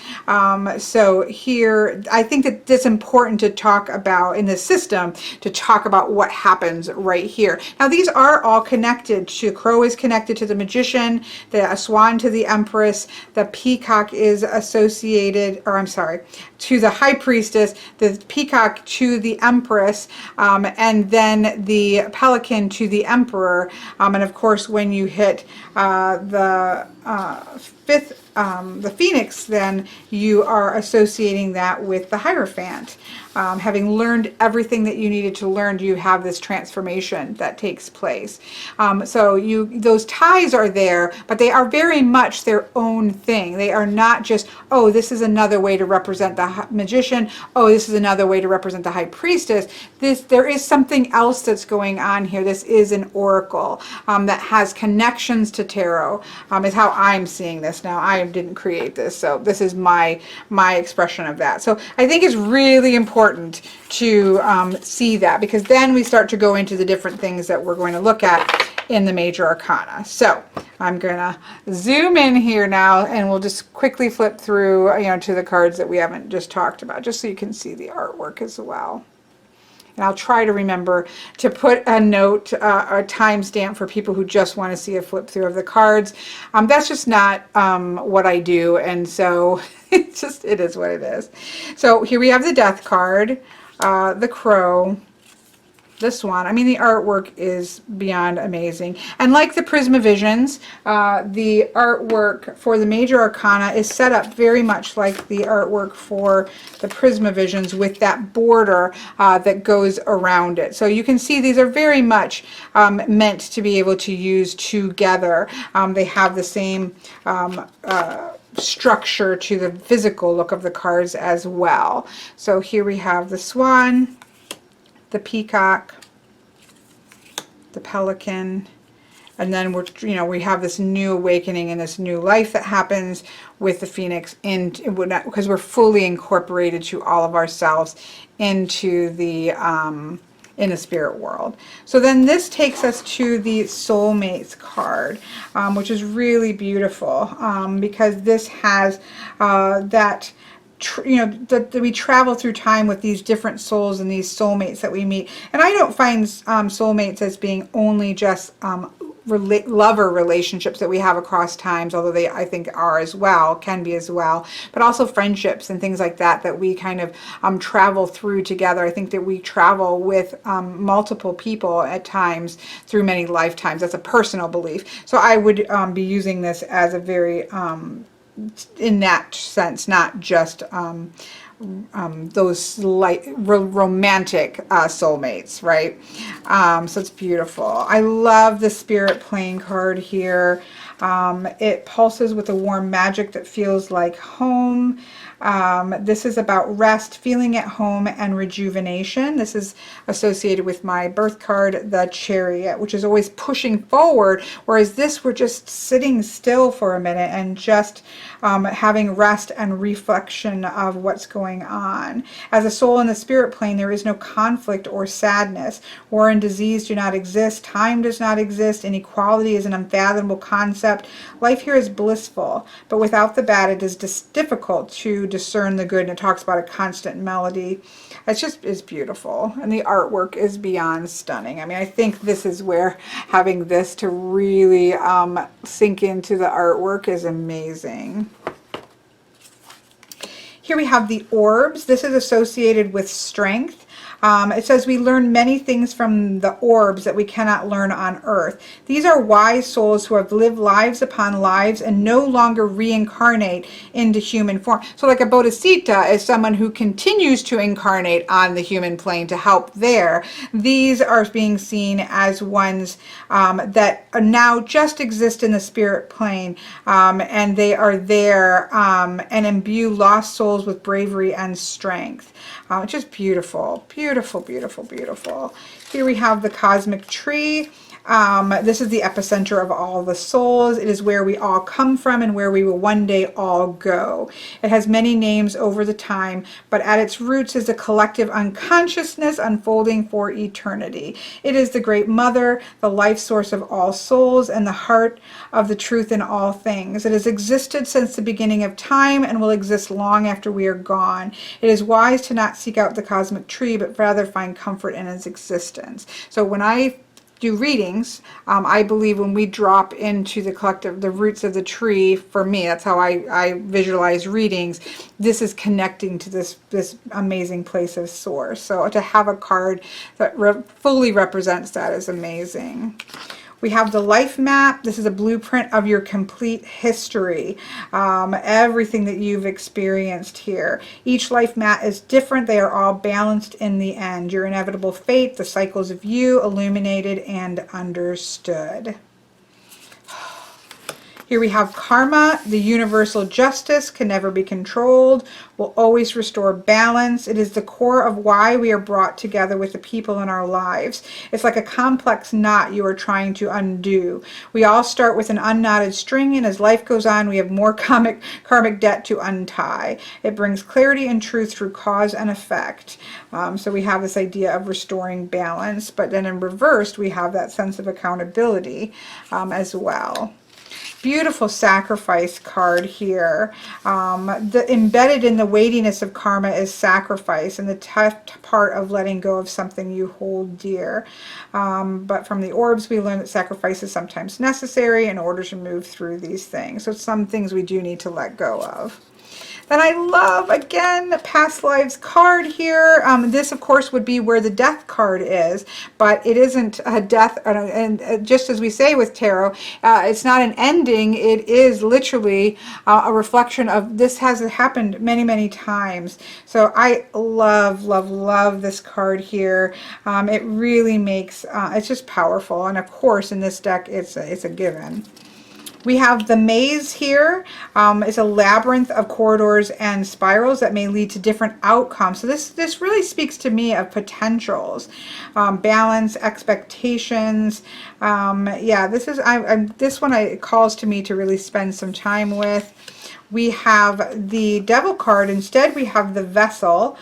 So here, I think that it's important to talk about in the system, to talk about what happens right here. Now, these are all connected. The crow is connected to the magician, the swan to the empress, the peacock is associated, or I'm sorry, to the high priestess, the peacock to the empress, and then the pelican to the emperor. And of course, when you hit the phoenix, then you are associating that with the Hierophant. Having learned everything that you needed to learn, you have this transformation that takes place. So those ties are there, but they are very much their own thing. They are not just, oh, this is another way to represent the magician. Oh, this is another way to represent the high priestess. There is something else that's going on here. This is an oracle that has connections to tarot, is how I'm seeing this now. I didn't create this, so this is my expression of that. So I think it's really important to see that, because then we start to go into the different things that we're going to look at in the major arcana. So I'm gonna zoom in here now, and we'll just quickly flip through, to the cards that we haven't just talked about, just so you can see the artwork as well. And I'll try to remember to put a note, a timestamp for people who just want to see a flip through of the cards. That's just not what I do, and so it is what it is. So here we have the Death card, the Crow, the Swan. I mean, the artwork is beyond amazing. And like the Prismavisions, the artwork for the Major Arcana is set up very much like the artwork for the Prismavisions, with that border that goes around it. So you can see these are very much meant to be able to use together. They have the same structure to the physical look of the cards as well. So here we have the Swan, the Peacock, the Pelican, and then we have this new awakening and this new life that happens with the Phoenix, because we're fully incorporated to all of ourselves into the in the spirit world. So then this takes us to the Soulmates card, which is really beautiful, because this has that that we travel through time with these different souls and these soulmates that we meet. And I don't find soulmates as being only just lover relationships that we have across times, although they, I think, are as well, can be as well, but also friendships and things like that that we kind of travel through together. I think that we travel with multiple people at times through many lifetimes. That's a personal belief. So I would be using this as a very in that sense, not just those romantic soulmates, right? So it's beautiful. I love the Spirit Plane card here. It pulses with a warm magic that feels like home. This is about rest, feeling at home, and rejuvenation. This is associated with my birth card, the Chariot, which is always pushing forward, whereas this, we're just sitting still for a minute and just having rest and reflection of what's going on. As a soul in the spirit plane, there is no conflict or sadness. War and disease do not exist. Time does not exist. Inequality is an unfathomable concept. Life here is blissful, but without the bad, it is difficult to discern the good. And it talks about a constant melody. It's beautiful, and the artwork is beyond stunning. I mean, I think this is where having this to really sink into the artwork is amazing. Here we have the orbs. This is associated with strength. It says we learn many things from the orbs that we cannot learn on earth. These are wise souls who have lived lives upon lives and no longer reincarnate into human form. So like a Bodhisattva is someone who continues to incarnate on the human plane to help there. These are being seen as ones that now just exist in the spirit plane, and they are there and imbue lost souls with bravery and strength. Just beautiful, beautiful, beautiful, beautiful. Here we have the cosmic tree. This is the epicenter of all the souls. It is where we all come from and where we will one day all go. It has many names over the time, but at its roots is a collective unconsciousness unfolding for eternity. It is the great mother, the life source of all souls, and the heart of the truth in all things. It has existed since the beginning of time and will exist long after we are gone. It is wise to not seek out the cosmic tree, but rather find comfort in its existence. So when I do readings, I believe when we drop into the collective, the roots of the tree, for me, that's how I visualize readings. This is connecting to this amazing place of source. So to have a card that fully represents that is amazing. We have the life map. This is a blueprint of your complete history, everything that you've experienced here. Each life map is different. They are all balanced in the end. Your inevitable fate, the cycles of you, illuminated and understood. Here we have karma, the universal justice, can never be controlled, will always restore balance. It is the core of why we are brought together with the people in our lives. It's like a complex knot you are trying to undo. We all start with an unknotted string, and as life goes on, we have more karmic debt to untie. It brings clarity and truth through cause and effect. So we have this idea of restoring balance, but then in reverse, we have that sense of accountability as well. beautiful sacrifice card here. Embedded in the weightiness of karma is sacrifice and the tough part of letting go of something you hold dear. But from the orbs, we learn that sacrifice is sometimes necessary in order to move through these things. So some things we do need to let go of. Then I love, again, the past lives card here. This, of course, would be where the death card is, but it isn't a death. And just as we say with tarot, it's not an ending. It is literally a reflection of this has happened many, many times. So I love, love, love this card here. It really makes, it's just powerful. And of course, in this deck, it's a given. We have the maze here. It's a labyrinth of corridors and spirals that may lead to different outcomes. So this really speaks to me of potentials, balance, expectations. Yeah, this one calls to me to really spend some time with. We have the devil card. Instead, we have the vessel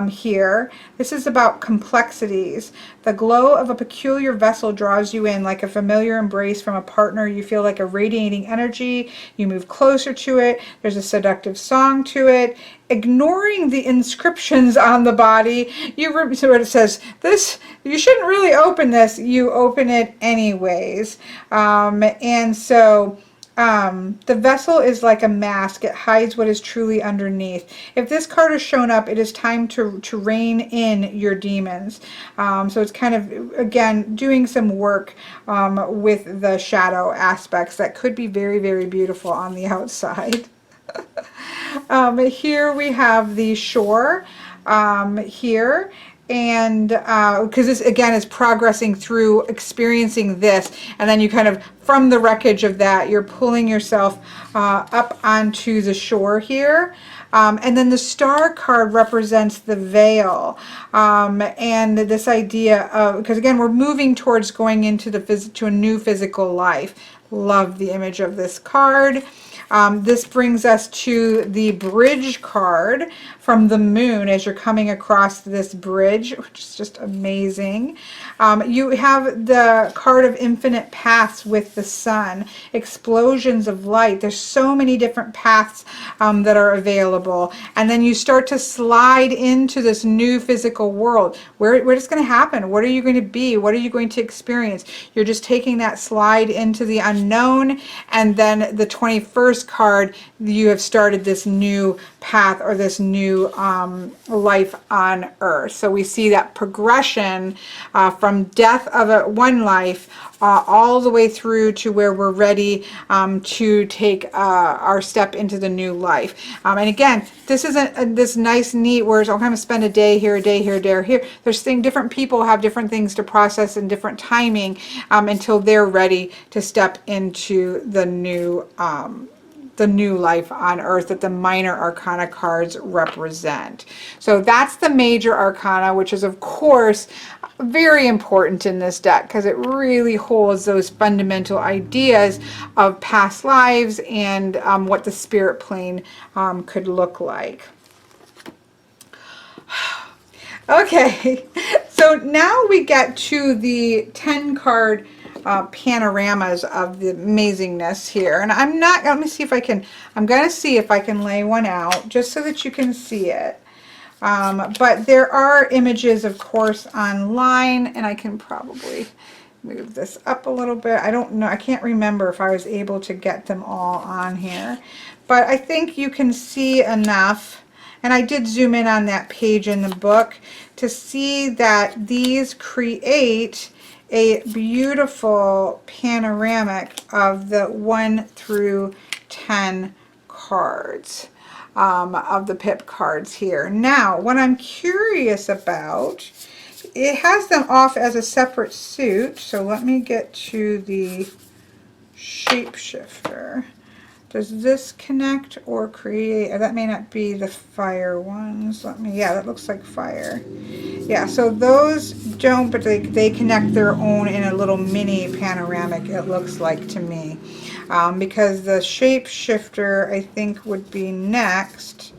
here. This is about complexities. The glow of a peculiar vessel draws you in like a familiar embrace from a partner. You feel like a radiating energy. You move closer to it. There's a seductive song to it. Ignoring the inscriptions on the body, so it says, this, you shouldn't really open this. You open it anyways. And so the vessel is like a mask. It hides what is truly underneath. If this card has shown up, it is time to rein in your demons. So it's kind of, again, doing some work with the shadow aspects that could be very, very beautiful on the outside. Here we have the shore here. And because this again is progressing through experiencing this, and then you kind of from the wreckage of that you're pulling yourself up onto the shore here. And then the star card represents the veil, and this idea of, because again we're moving towards going into to a new physical life. Love the image of this card. This brings us to the bridge card from the moon as you're coming across this bridge, which is just amazing. You have the card of infinite paths with the sun, explosions of light. There's so many different paths that are available. And then you start to slide into this new physical world. What is going to happen? What are you going to be? What are you going to experience? You're just taking that slide into the unknown, and then the 21st card, you have started this new path or this new life on earth. So we see that progression from death of one life all the way through to where we're ready to take our step into the new life. And again, this isn't this nice, neat, where I'm going to spend a day here, a day here, a day here. There's different people have different things to process and different timing until they're ready to step into the new life on earth that the minor arcana cards represent. So that's the major arcana, which is of course very important in this deck because it really holds those fundamental ideas of past lives and what the spirit plane could look like. Okay, so now we get to the 10 card panoramas of the amazingness here, and let me see if I can, I'm going to see if I can lay one out just so that you can see it. But there are images, of course, online, and I can probably move this up a little bit. I don't know, I can't remember if I was able to get them all on here, but I think you can see enough. And I did zoom in on that page in the book to see that these create a beautiful panoramic of the 1 through 10 cards of the pip cards here. Now, what I'm curious about, it has them off as a separate suit. So let me get to the shapeshifter. Does this connect or create? That may not be the fire ones. Yeah, that looks like fire. Yeah, so those don't, but they connect their own in a little mini panoramic, it looks like to me. Because the shapeshifter, I think, would be next.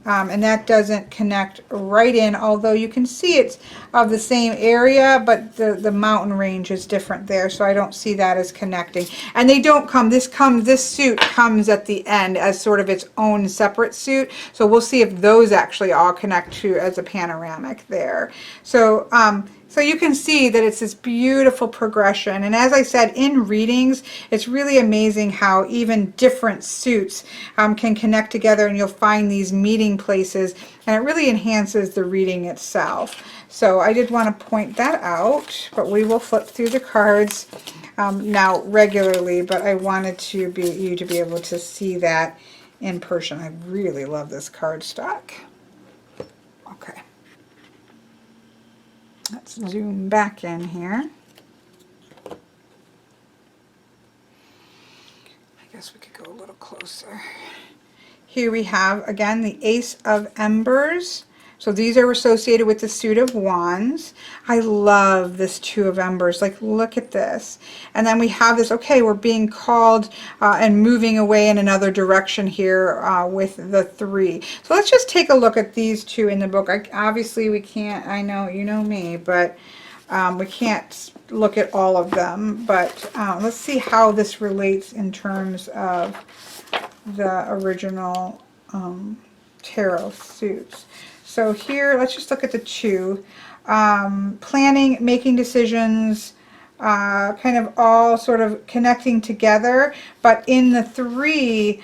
And that doesn't connect right in, although you can see it's of the same area, but the mountain range is different there, so I don't see that as connecting. And they don't come, this suit comes at the end as sort of its own separate suit, so we'll see if those actually all connect to as a panoramic there. So so you can see that it's this beautiful progression. And as I said, in readings, it's really amazing how even different suits can connect together, and you'll find these meeting places, and it really enhances the reading itself. So I did want to point that out, but we will flip through the cards now regularly, but I wanted you to be able to see that in person. I really love this cardstock. Okay. Let's zoom back in here. I guess we could go a little closer. Here we have, again, the Ace of Embers. So these are associated with the suit of wands. I love this Two of Embers. Like, look at this. And then we have this, okay, we're being called and moving away in another direction here with the Three. So let's just take a look at these two in the book. Obviously we can't, I know, you know me, but we can't look at all of them. But let's see how this relates in terms of the original tarot suits. So here, let's just look at the two. Planning, making decisions, kind of all sort of connecting together. But in the Three,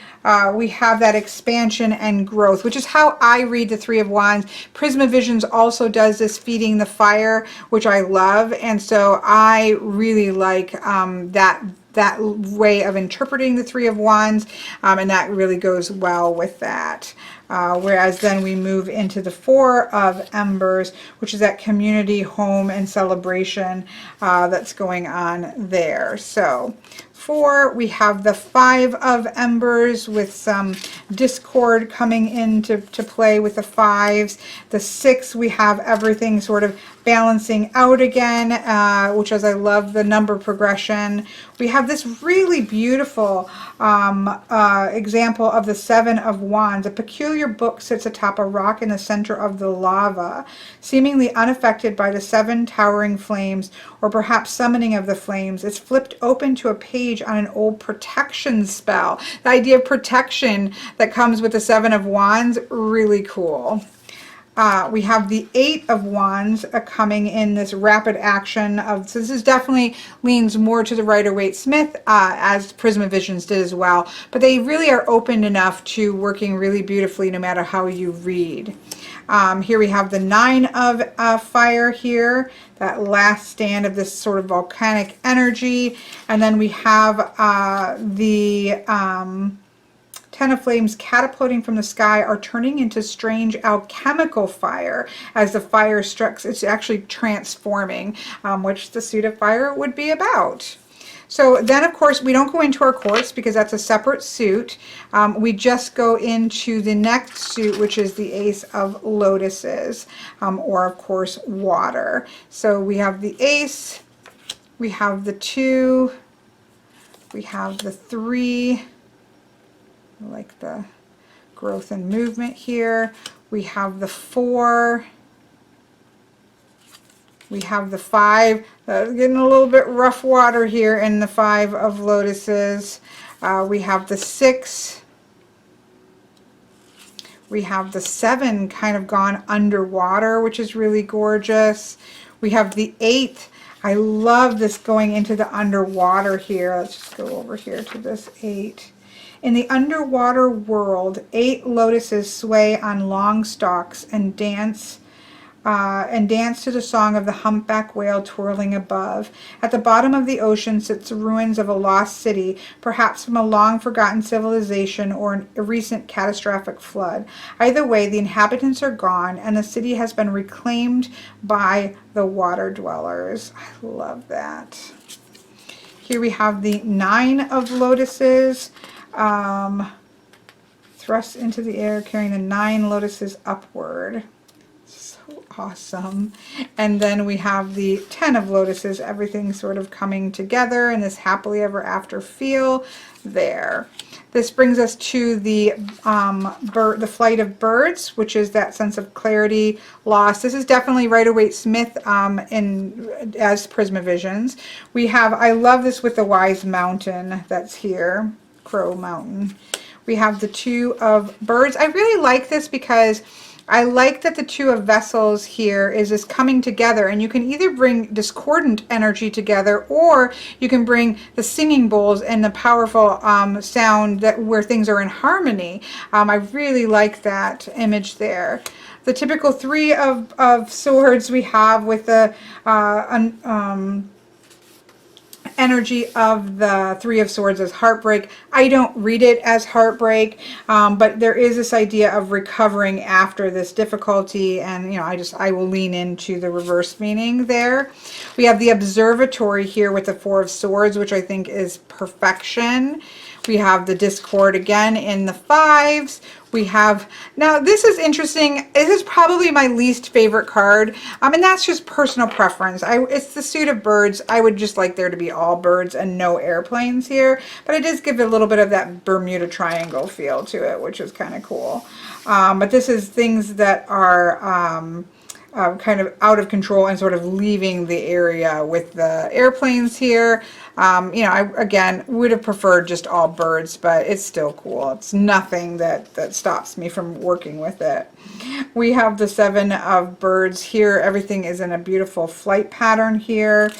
we have that expansion and growth, which is how I read the Three of Wands. Prisma Visions also does this feeding the fire, which I love. And so I really like that way of interpreting the Three of Wands, and that really goes well with that. Whereas then we move into the Four of Embers, which is that community, home, and celebration that's going on there. So 4, we have the Five of Embers with some discord coming into play with the fives. The 6, we have everything sort of balancing out again, which is, I love the number progression. We have this really beautiful example of the Seven of Wands. A peculiar book sits atop a rock in the center of the lava, seemingly unaffected by the 7 towering flames, or perhaps summoning of the flames. It's flipped open to a page on an old protection spell. The idea of protection that comes with the Seven of Wands, really cool. We have the Eight of Wands coming in this rapid action of, so this is definitely leans more to the Rider-Waite-Smith as Prisma Visions did as well, but they really are open enough to working really beautifully no matter how you read. Here we have the Nine of Fire here, that last stand of this sort of volcanic energy, and then we have the Ten of Flames catapulting from the sky are turning into strange alchemical fire. As the fire strikes, it's actually transforming, which the suit of fire would be about. So then, of course, we don't go into our quartz because that's a separate suit. We just go into the next suit, which is the Ace of Lotuses, or, of course, water. So we have the Ace, we have the 2, we have the 3, I like the growth and movement here. We have the 4. We have the 5. Getting a little bit rough water here in the 5 of Lotuses. We have the 6. We have the 7 kind of gone underwater, which is really gorgeous. We have the 8. I love this going into the underwater here. Let's just go over here to this 8. In the underwater world, 8 lotuses sway on long stalks and dance to the song of the humpback whale twirling above. At the bottom of the ocean sits the ruins of a lost city, perhaps from a long-forgotten civilization or a recent catastrophic flood. Either way, the inhabitants are gone, and the city has been reclaimed by the water dwellers. I love that. Here we have the 9 of Lotuses. Thrust into the air, carrying the 9 lotuses upward. So awesome. And then we have the 10 of Lotuses, everything sort of coming together in this happily ever after feel there. This brings us to the the flight of birds, which is that sense of clarity, loss. This is definitely Rider-Waite-Smith as Prismavisions. We have, I love this with the Wise Mountain that's here, Crow Mountain. We have the Two of Birds. I really like this because I like that the Two of Vessels here is this coming together, and you can either bring discordant energy together, or you can bring the singing bowls and the powerful sound that where things are in harmony. I really like that image there. The typical Three of Swords we have with the energy of the Three of Swords as heartbreak. I don't read it as heartbreak, but there is this idea of recovering after this difficulty, and you know, I will lean into the reverse meaning there. We have the Observatory here with the Four of Swords, which I think is perfection. We have the Discord again in the fives. We have, now this is interesting. This is probably my least favorite card. And that's just personal preference. It's the Suit of Birds. I would just like there to be all birds and no airplanes here. But it does give it a little bit of that Bermuda Triangle feel to it, which is kind of cool. But this is things that are kind of out of control and sort of leaving the area with the airplanes here. You know, I, again, would have preferred just all birds, but it's still cool. It's nothing that stops me from working with it. We have the Seven of Birds here. Everything is in a beautiful flight pattern here.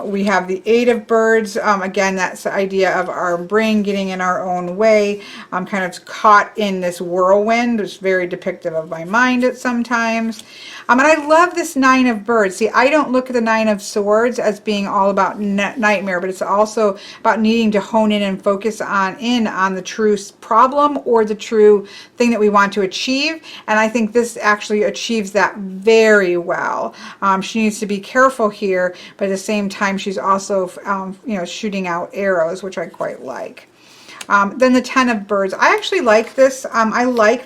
We have the Eight of Birds. Again, that's the idea of our brain getting in our own way. I'm kind of caught in this whirlwind. It's very depictive of my mind at sometimes. And I love this Nine of Birds. See, I don't look at the Nine of Swords as being all about nightmare, but it's also about needing to hone in and focus on the true problem or the true thing that we want to achieve. And I think this actually achieves that very well. She needs to be careful here, but at the same time, she's also, you know, shooting out arrows, which I quite like. Then the Ten of Birds. I actually like this. I like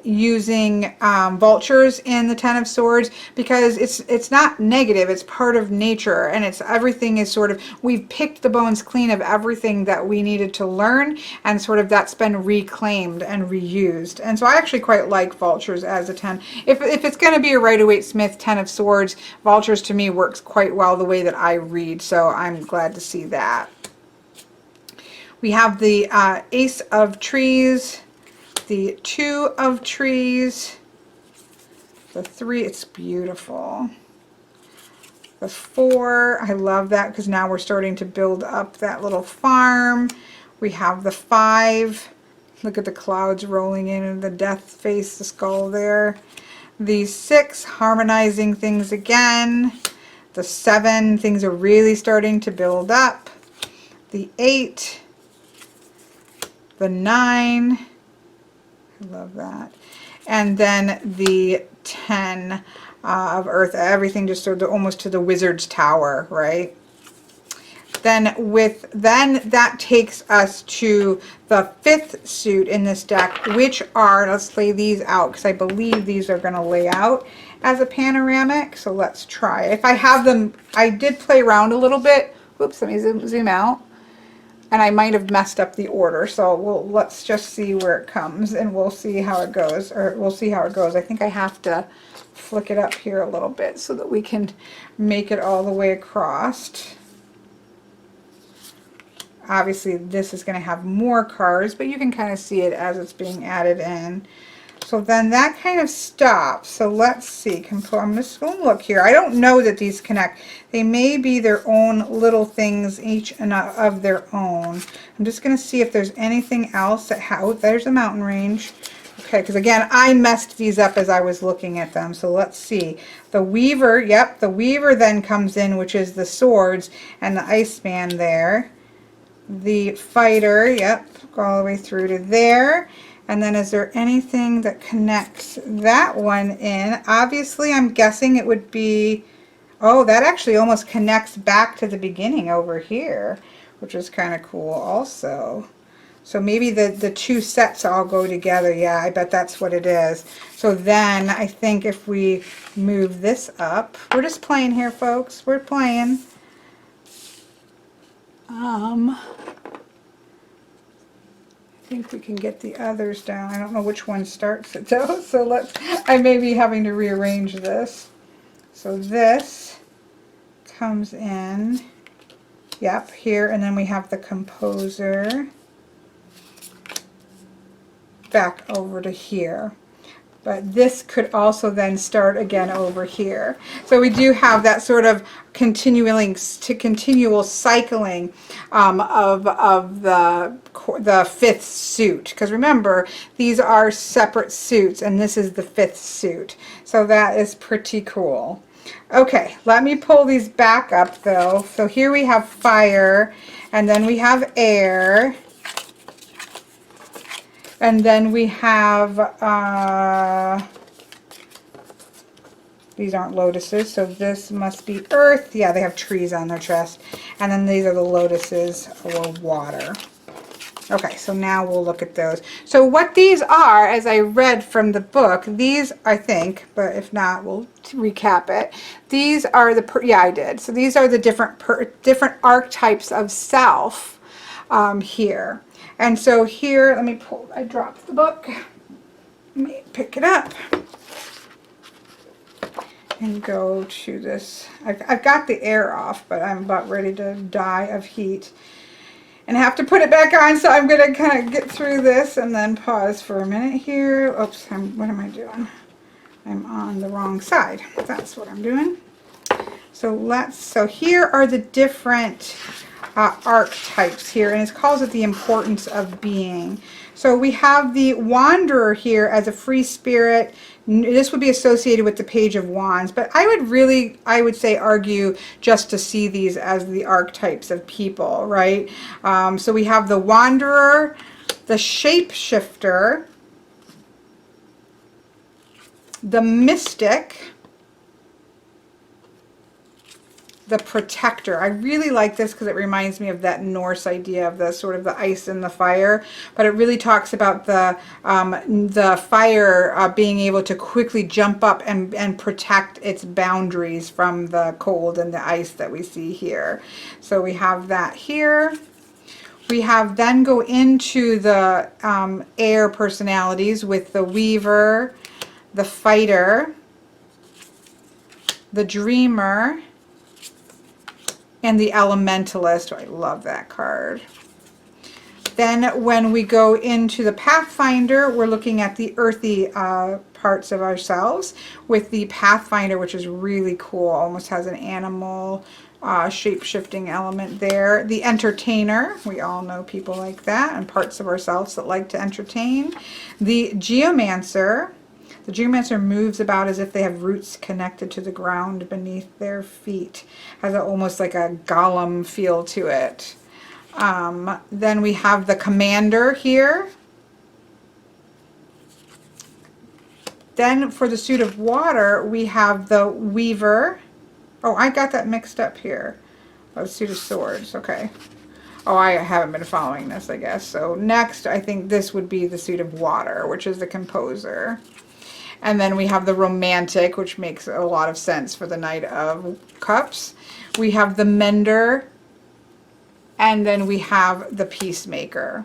using vultures in the Ten of Swords because it's not negative. It's part of nature, and it's everything is sort of, we've picked the bones clean of everything that we needed to learn, and sort of that's been reclaimed and reused. And so I actually quite like vultures as a 10. If it's going to be a Rider-Waite-Smith Ten of Swords, vultures to me works quite well the way that I read, so I'm glad to see that. We have the Ace of Trees, the Two of Trees, the Three, it's beautiful. The Four, I love that because now we're starting to build up that little farm. We have the Five, look at the clouds rolling in and the death face, the skull there. The Six, harmonizing things again. The Seven, things are really starting to build up. The Eight, the Nine, I love that. And then the 10 of Earth, everything just sort of almost to the Wizard's Tower, right? Then that takes us to the fifth suit in this deck, which are, let's lay these out because I believe these are going to lay out as a panoramic. So let's try. If I have them, I did play around a little bit. Oops, let me zoom out. And I might have messed up the order, so let's just see where it comes, and we'll see how it goes, or we'll see how it goes. I think I have to flick it up here a little bit so that we can make it all the way across. Obviously, this is going to have more cards, but you can kind of see it as it's being added in. So then that kind of stops. So let's see. I'm just going to look here. I don't know that these connect. They may be their own little things, each of their own. I'm just going to see if there's anything else that oh, there's a mountain range. Okay, because again, I messed these up as I was looking at them. So let's see. The Weaver, yep, the Weaver then comes in, which is the swords, and the Iceman there. The Fighter, yep, go all the way through to there. And then is there anything that connects that one in? Obviously, I'm guessing it would be, oh, that actually almost connects back to the beginning over here, which is kind of cool also. So maybe the two sets all go together. Yeah, I bet that's what it is. So then I think if we move this up, we're just playing here, folks. We're playing. think we can get the others down. I don't know which one starts it though, so I may be having to rearrange this. So this comes in, yep, here, and then we have the composer back over to here. But this could also then start again over here. So we do have that sort of continual cycling of the fifth suit. Because remember, these are separate suits, and this is the fifth suit. So that is pretty cool. Okay, let me pull these back up though. So here we have fire, and then we have air. And then we have, these aren't lotuses, so this must be earth. Yeah, they have trees on their chest. And then these are the lotuses, or water. Okay, so now we'll look at those. So what these are, as I read from the book, these, I think, but if not, we'll recap it. These are the, yeah, I did. So these are the different archetypes of self here. And so here, let me pull, I dropped the book. Let me pick it up and go to this. I've got the air off, but I'm about ready to die of heat and have to put it back on. So I'm going to kind of get through this and then pause for a minute here. Oops, what am I doing? I'm on the wrong side. That's what I'm doing. So here are the different archetypes here, and it calls it the importance of being. So we have the wanderer here as a free spirit. This would be associated with the Page of Wands, but I would say argue just to see these as the archetypes of people, right? So we have the wanderer, the shapeshifter, the mystic, the protector. I really like this because it reminds me of that Norse idea of the sort of the ice and the fire, but it really talks about the fire being able to quickly jump up and protect its boundaries from the cold and the ice that we see here. So we have that here. We have then go into the air personalities with the weaver, the fighter, the dreamer, and the elementalist. Oh, I love that card. Then when we go into the Pathfinder, we're looking at the earthy parts of ourselves with the Pathfinder, which is really cool. Almost has an animal shape-shifting element there. The entertainer, we all know people like that, and parts of ourselves that like to entertain. The geomancer. The geomancer moves about as if they have roots connected to the ground beneath their feet. Has almost like a golem feel to it. Then we have the commander here. Then for the suit of water, we have the weaver. Oh, I got that mixed up here. Oh, suit of swords, okay. Oh, I haven't been following this, I guess. So next, I think this would be the suit of water, which is the composer. And then we have the romantic, which makes a lot of sense for the Knight of Cups. We have the mender, and then we have the peacemaker.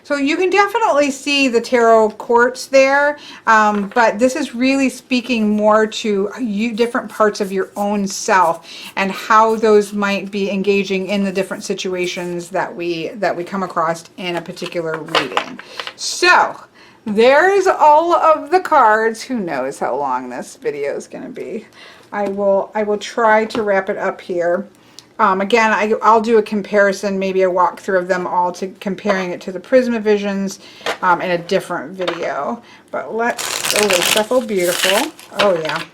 So you can definitely see the tarot quartz there, but this is really speaking more to you, different parts of your own self and how those might be engaging in the different situations that we come across in a particular reading. So there's all of the cards. Who knows how long this video is going to be. I will try to wrap it up here. Again, I'll do a comparison, maybe a walkthrough of them all, to comparing it to the Prisma Visions in a different video. But let's, oh, they shuffle beautiful. Oh yeah,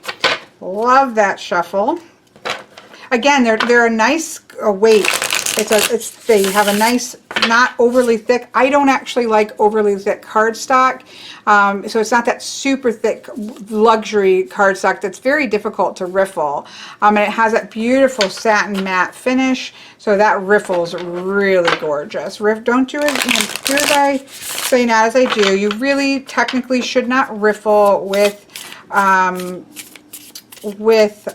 love that shuffle. Again, they're a nice weight. They have a nice, not overly thick. I don't actually like overly thick cardstock, so it's not that super thick luxury cardstock that's very difficult to riffle. And it has that beautiful satin matte finish, so that riffles really gorgeous. Don't do it. Do as I say, not as I do. You really technically should not riffle with with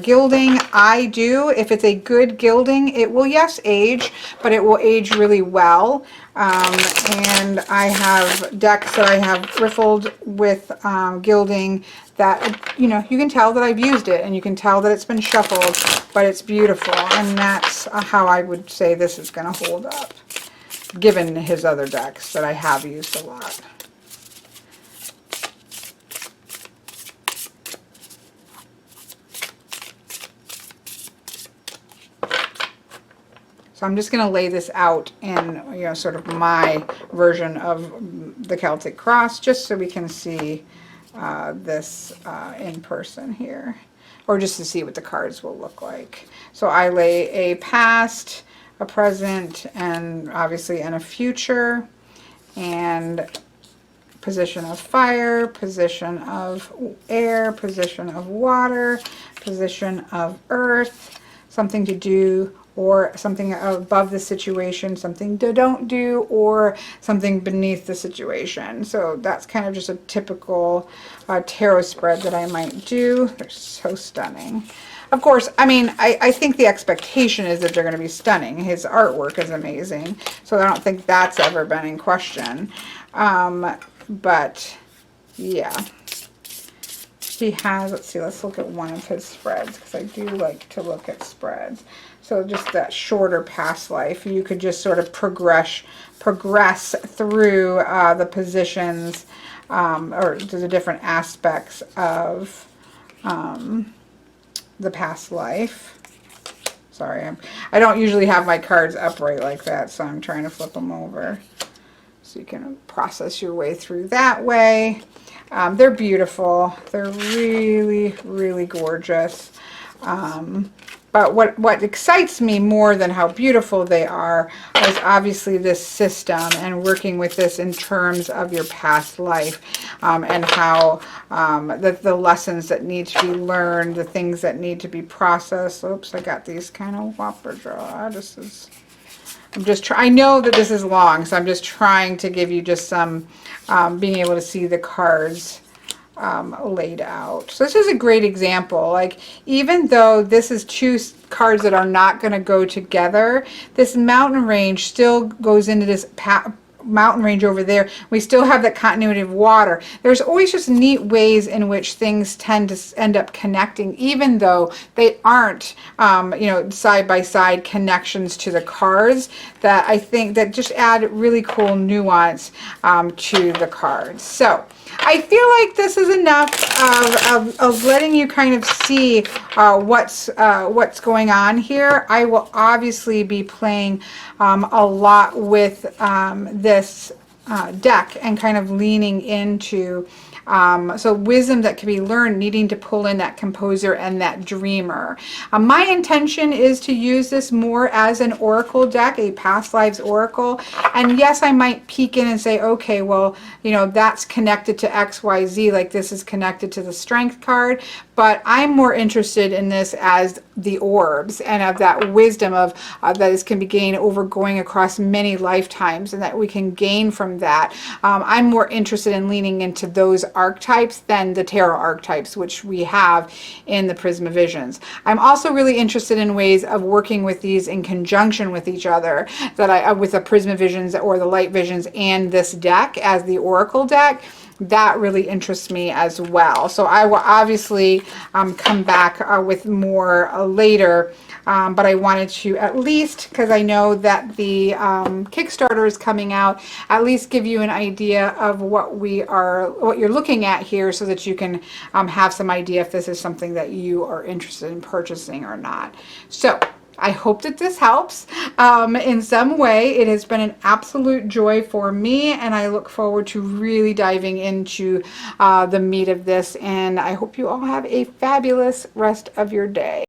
gilding. I do. If it's a good gilding, it will, yes, age, but it will age really well. And I have decks that I have riffled with gilding that, you know, you can tell that I've used it, and you can tell that it's been shuffled, but it's beautiful. And that's how I would say this is going to hold up, given his other decks that I have used a lot. So I'm just going to lay this out in, you know, sort of my version of the Celtic Cross, just so we can see this in person here, or just to see what the cards will look like. So I lay a past, a present, and obviously in a future, and position of fire, position of air, position of water, position of earth, something to do or something above the situation, something to don't do, or something beneath the situation. So that's kind of just a typical tarot spread that I might do. They're so stunning. Of course, I mean, I think the expectation is that they're going to be stunning. His artwork is amazing, so I don't think that's ever been in question. But yeah, he has, let's see, let's look at one of his spreads, because I do like to look at spreads. So just that shorter past life, you could just sort of progress through the positions or the different aspects of the past life. Sorry, I don't usually have my cards upright like that, so I'm trying to flip them over. So you can process your way through that way. They're beautiful. They're really, really gorgeous. But what excites me more than how beautiful they are is obviously this system and working with this in terms of your past life, and how the lessons that need to be learned, the things that need to be processed. Oops, I got these kind of whopper draw. I know that this is long, so I'm just trying to give you just some being able to see the cards laid out. So this is a great example. Like, even though this is two cards that are not going to go together, this mountain range still goes into this mountain range over there. We still have that continuity of water. There's always just neat ways in which things tend to end up connecting, even though they aren't, you know, side by side connections to the cards, that I think that just add really cool nuance to the cards. So I feel like this is enough of letting you kind of see what's going on here. I will obviously be playing a lot with this deck and kind of leaning into so wisdom that can be learned, needing to pull in that composer and that dreamer. My intention is to use this more as an oracle deck, a past lives oracle. And yes, I might peek in and say, okay, well, you know, that's connected to XYZ, like this is connected to the strength card. But I'm more interested in this as the orbs and of that wisdom of that is can be gained over going across many lifetimes, and that we can gain from that. I'm more interested in leaning into those archetypes than the tarot archetypes, which we have in the Prisma Visions. I'm also really interested in ways of working with these in conjunction with each other, that with the Prisma Visions or the Light Visions and this deck as the Oracle deck. That really interests me as well. So I will obviously come back with more later, but I wanted to at least, because I know that the Kickstarter is coming out, at least give you an idea of what you're looking at here, so that you can have some idea if this is something that you are interested in purchasing or not. So I hope that this helps in some way. It has been an absolute joy for me, and I look forward to really diving into the meat of this, and I hope you all have a fabulous rest of your day.